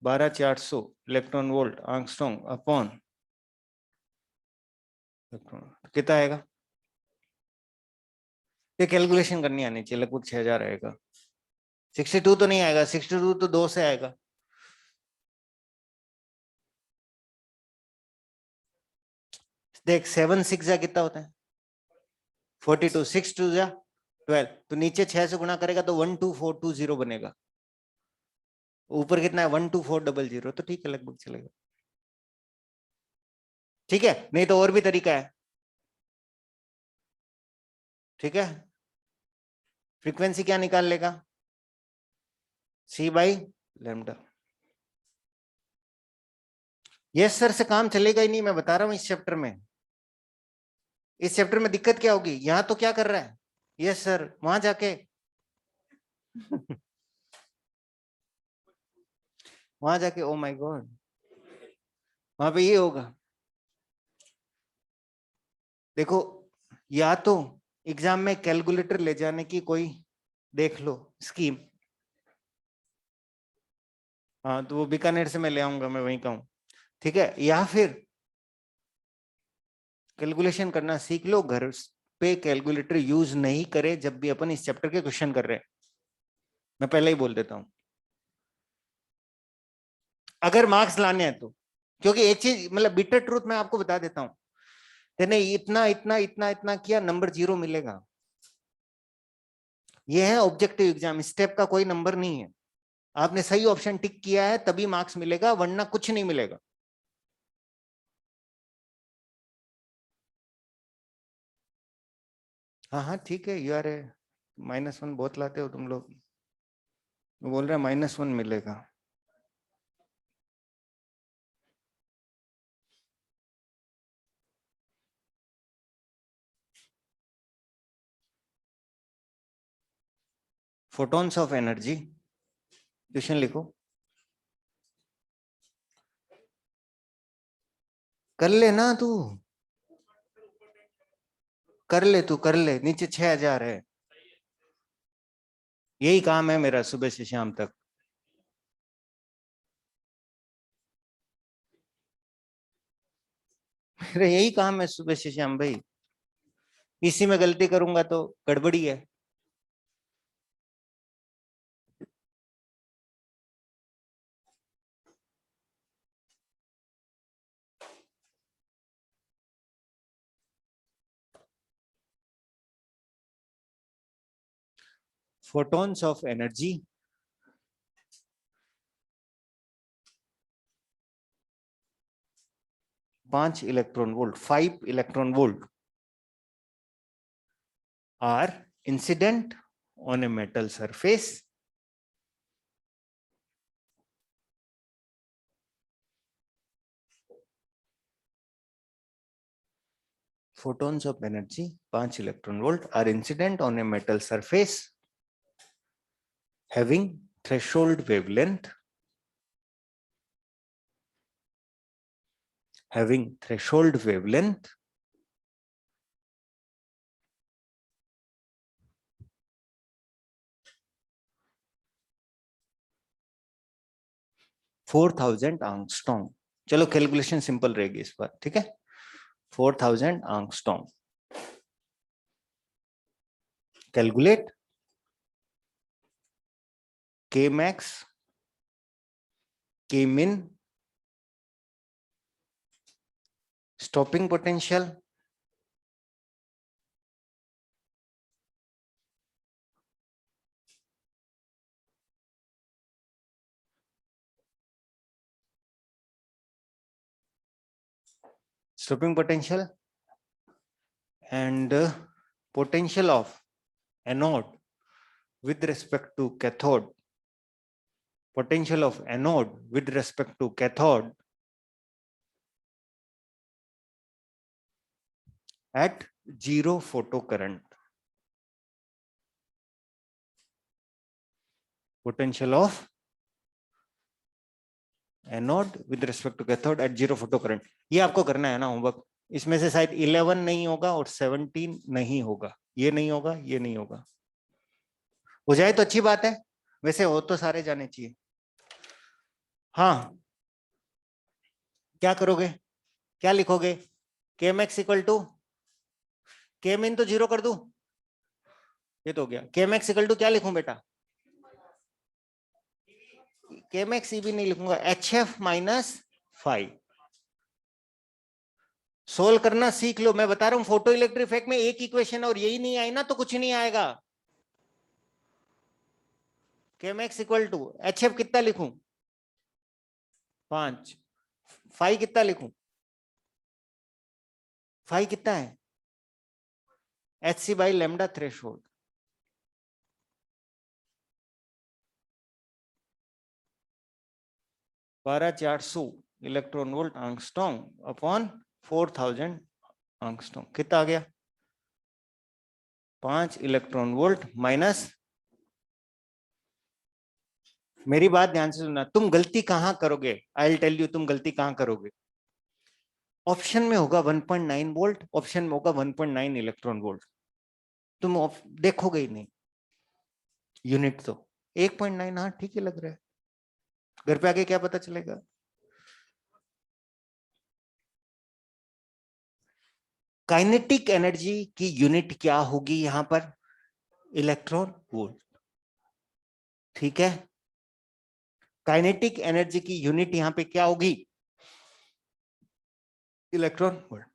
12400 इलेक्ट्रॉन वोल्ट आंगस्ट्रॉन्ग अपॉन कितना आएगा? ये कैलकुलेशन करनी आनी चाहिए, लगभग 6000 आएगा। 62 तो नहीं आएगा, 62 तो 2 से आएगा। देख 7 6 जा कितना होता है? 42, 6 2 जा 12, तो नीचे 6 से गुणा करेगा तो 12420 बनेगा। ऊपर कितना है? 12400, तो ठीक है, लगभग चलेगा। ठीक है, नहीं तो और भी तरीका है। ठीक है, फ्रीक्वेंसी क्या निकाल लेगा? सी बाई लेमडा। यस सर से काम चलेगा ही नहीं, मैं बता रहा हूं। इस चैप्टर में, इस चैप्टर में दिक्कत क्या होगी? यहां तो क्या कर रहा है? यस सर, वहां जाके वहां जाके ओ माय गॉड, वहां पे ये होगा। देखो, या तो एग्जाम में कैलकुलेटर ले जाने की कोई देख लो स्कीम। हाँ, तो वो बीकानेर से मैं ले आऊंगा, मैं वहीं का हूं। ठीक है, या फिर कैलकुलेशन करना सीख लो, घर पे कैलकुलेटर यूज नहीं करे जब भी अपन इस चैप्टर के क्वेश्चन कर रहे हैं। मैं पहले ही बोल देता हूं, अगर मार्क्स लाने हैं तो। क्योंकि एक चीज, मतलब बिटर ट्रूथ मैं आपको बता देता हूं, तेने इतना इतना इतना इतना किया, नंबर 0 मिलेगा। ये है ऑब्जेक्टिव एग्जाम, स्टेप का कोई नंबर नहीं है। आपने सही ऑप्शन टिक किया है तभी मार्क्स मिलेगा, वरना कुछ नहीं मिलेगा। हाँ हाँ ठीक है, यू आर ए -1 बहुत लाते हो तुम लोग। बोल रहे -1 मिलेगा। फोटॉन्स ऑफ एनर्जी, क्वेश्चन लिखो। कर ले ना तू, कर ले तू, कर ले। नीचे 6000 है। यही काम है मेरा सुबह से शाम तक। मेरा यही काम है सुबह से शाम भाई। इसी में गलती करूंगा तो गड़बड़ी है। photons of energy पांच electron volt 5 electron volt are incident on a metal surface photons of energy 5 electron volt are incident on a metal surface having threshold wavelength 4000 angstrom. चलो कैलकुलेशन सिंपल रहेगी इस बार, ठीक है। 4000 angstrom. Calculate K max, K min, stopping potential, and potential of anode with respect to cathode. Potential of anode with respect to cathode at zero photocurrent. Potential of anode with respect to cathode at zero photocurrent. ये आपको करना है ना homework. इसमें से शायद 11 नहीं होगा और 17 नहीं होगा, ये नहीं होगा, ये नहीं होगा। हो जाए तो अच्छी बात है, वैसे हो तो सारे जाने चाहिए। हाँ, क्या करोगे, क्या लिखोगे? के मैक्स इक्वल टू के मिन तो 0 कर दूं, ये तो हो गया। के मैक्स इक्वल टू क्या लिखूं बेटा? के मैक्स भी नहीं लिखूंगा, HF माइनस 5। सोल्व करना सीख लो, मैं बता रहा हूं फोटो इलेक्ट्रिक इफेक्ट में एक इक्वेशन और यही नहीं आई ना तो कुछ नहीं आएगा। के मैक्स इक्वल टू HF कितना लिखूं? 5। 5 कितना लिखूं? 5 कितना है? HC by lambda threshold. 12400 electron volt आंगस्ट्रॉम upon 4000 आंगस्ट्रॉम कितना आ गया? 5 इलेक्ट्रॉन वोल्ट माइनस। मेरी बात ध्यान से सुनना, तुम गलती कहां करोगे? आई विल टेल यू तुम गलती कहां करोगे। ऑप्शन में होगा 1.9 वोल्ट, ऑप्शन में होगा 1.9 इलेक्ट्रॉन वोल्ट, तुम देखोगे ही नहीं। यूनिट तो 1.9, हाँ ठीक है लग रहा है, घर पे आके क्या पता चलेगा। काइनेटिक एनर्जी की यूनिट क्या होगी यहां पर? इलेक्ट्रॉन वोल्ट, ठीक है। काइनेटिक एनर्जी की यूनिट यहां पे क्या होगी? Electron volt.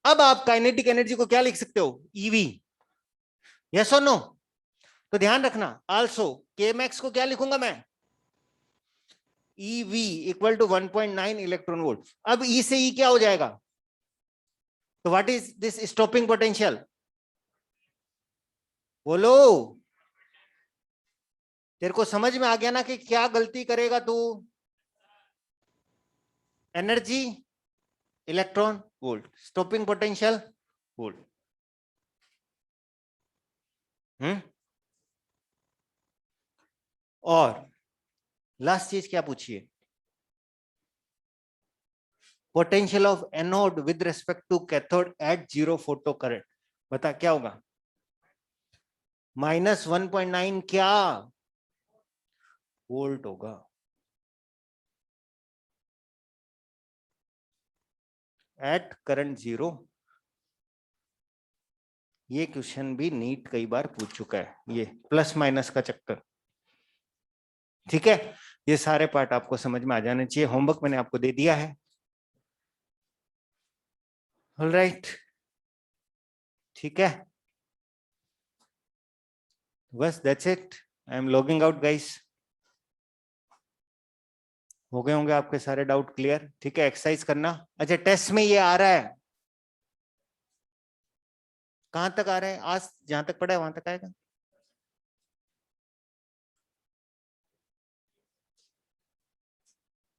अब आप काइनेटिक एनर्जी को क्या लिख सकते हो? ईवी, यस और नो? तो ध्यान रखना आल्सो के मैक्स को क्या लिखूंगा मैं? EV equal to 1.9 electron volt. अब E से E क्या हो जाएगा? तो what is this stopping potential? बोलो, तेरे को समझ में आ गया ना कि क्या गलती करेगा तू? Energy electron volt, stopping potential volt. और लास्ट चीज क्या पूछिए? Potential of anode with respect to cathode at zero photo current. बता क्या होगा? -1.9 क्या वोल्ट होगा एट करंट 0। ये क्वेश्चन भी नीट कई बार पूछ चुका है, ये प्लस माइनस का चक्कर, ठीक है। ये सारे पार्ट आपको समझ में आ जाने चाहिए, होमवर्क मैंने आपको दे दिया है। ऑलराइट, ठीक है, बस that's it. I am logging out guys. हो गए होंगे आपके सारे डाउट क्लियर? ठीक है, एक्सरसाइज करना। अच्छा, टेस्ट में ये आ रहा है, कहां तक आ रहा है? आज जहां तक पढ़ा है वहां तक आएगा।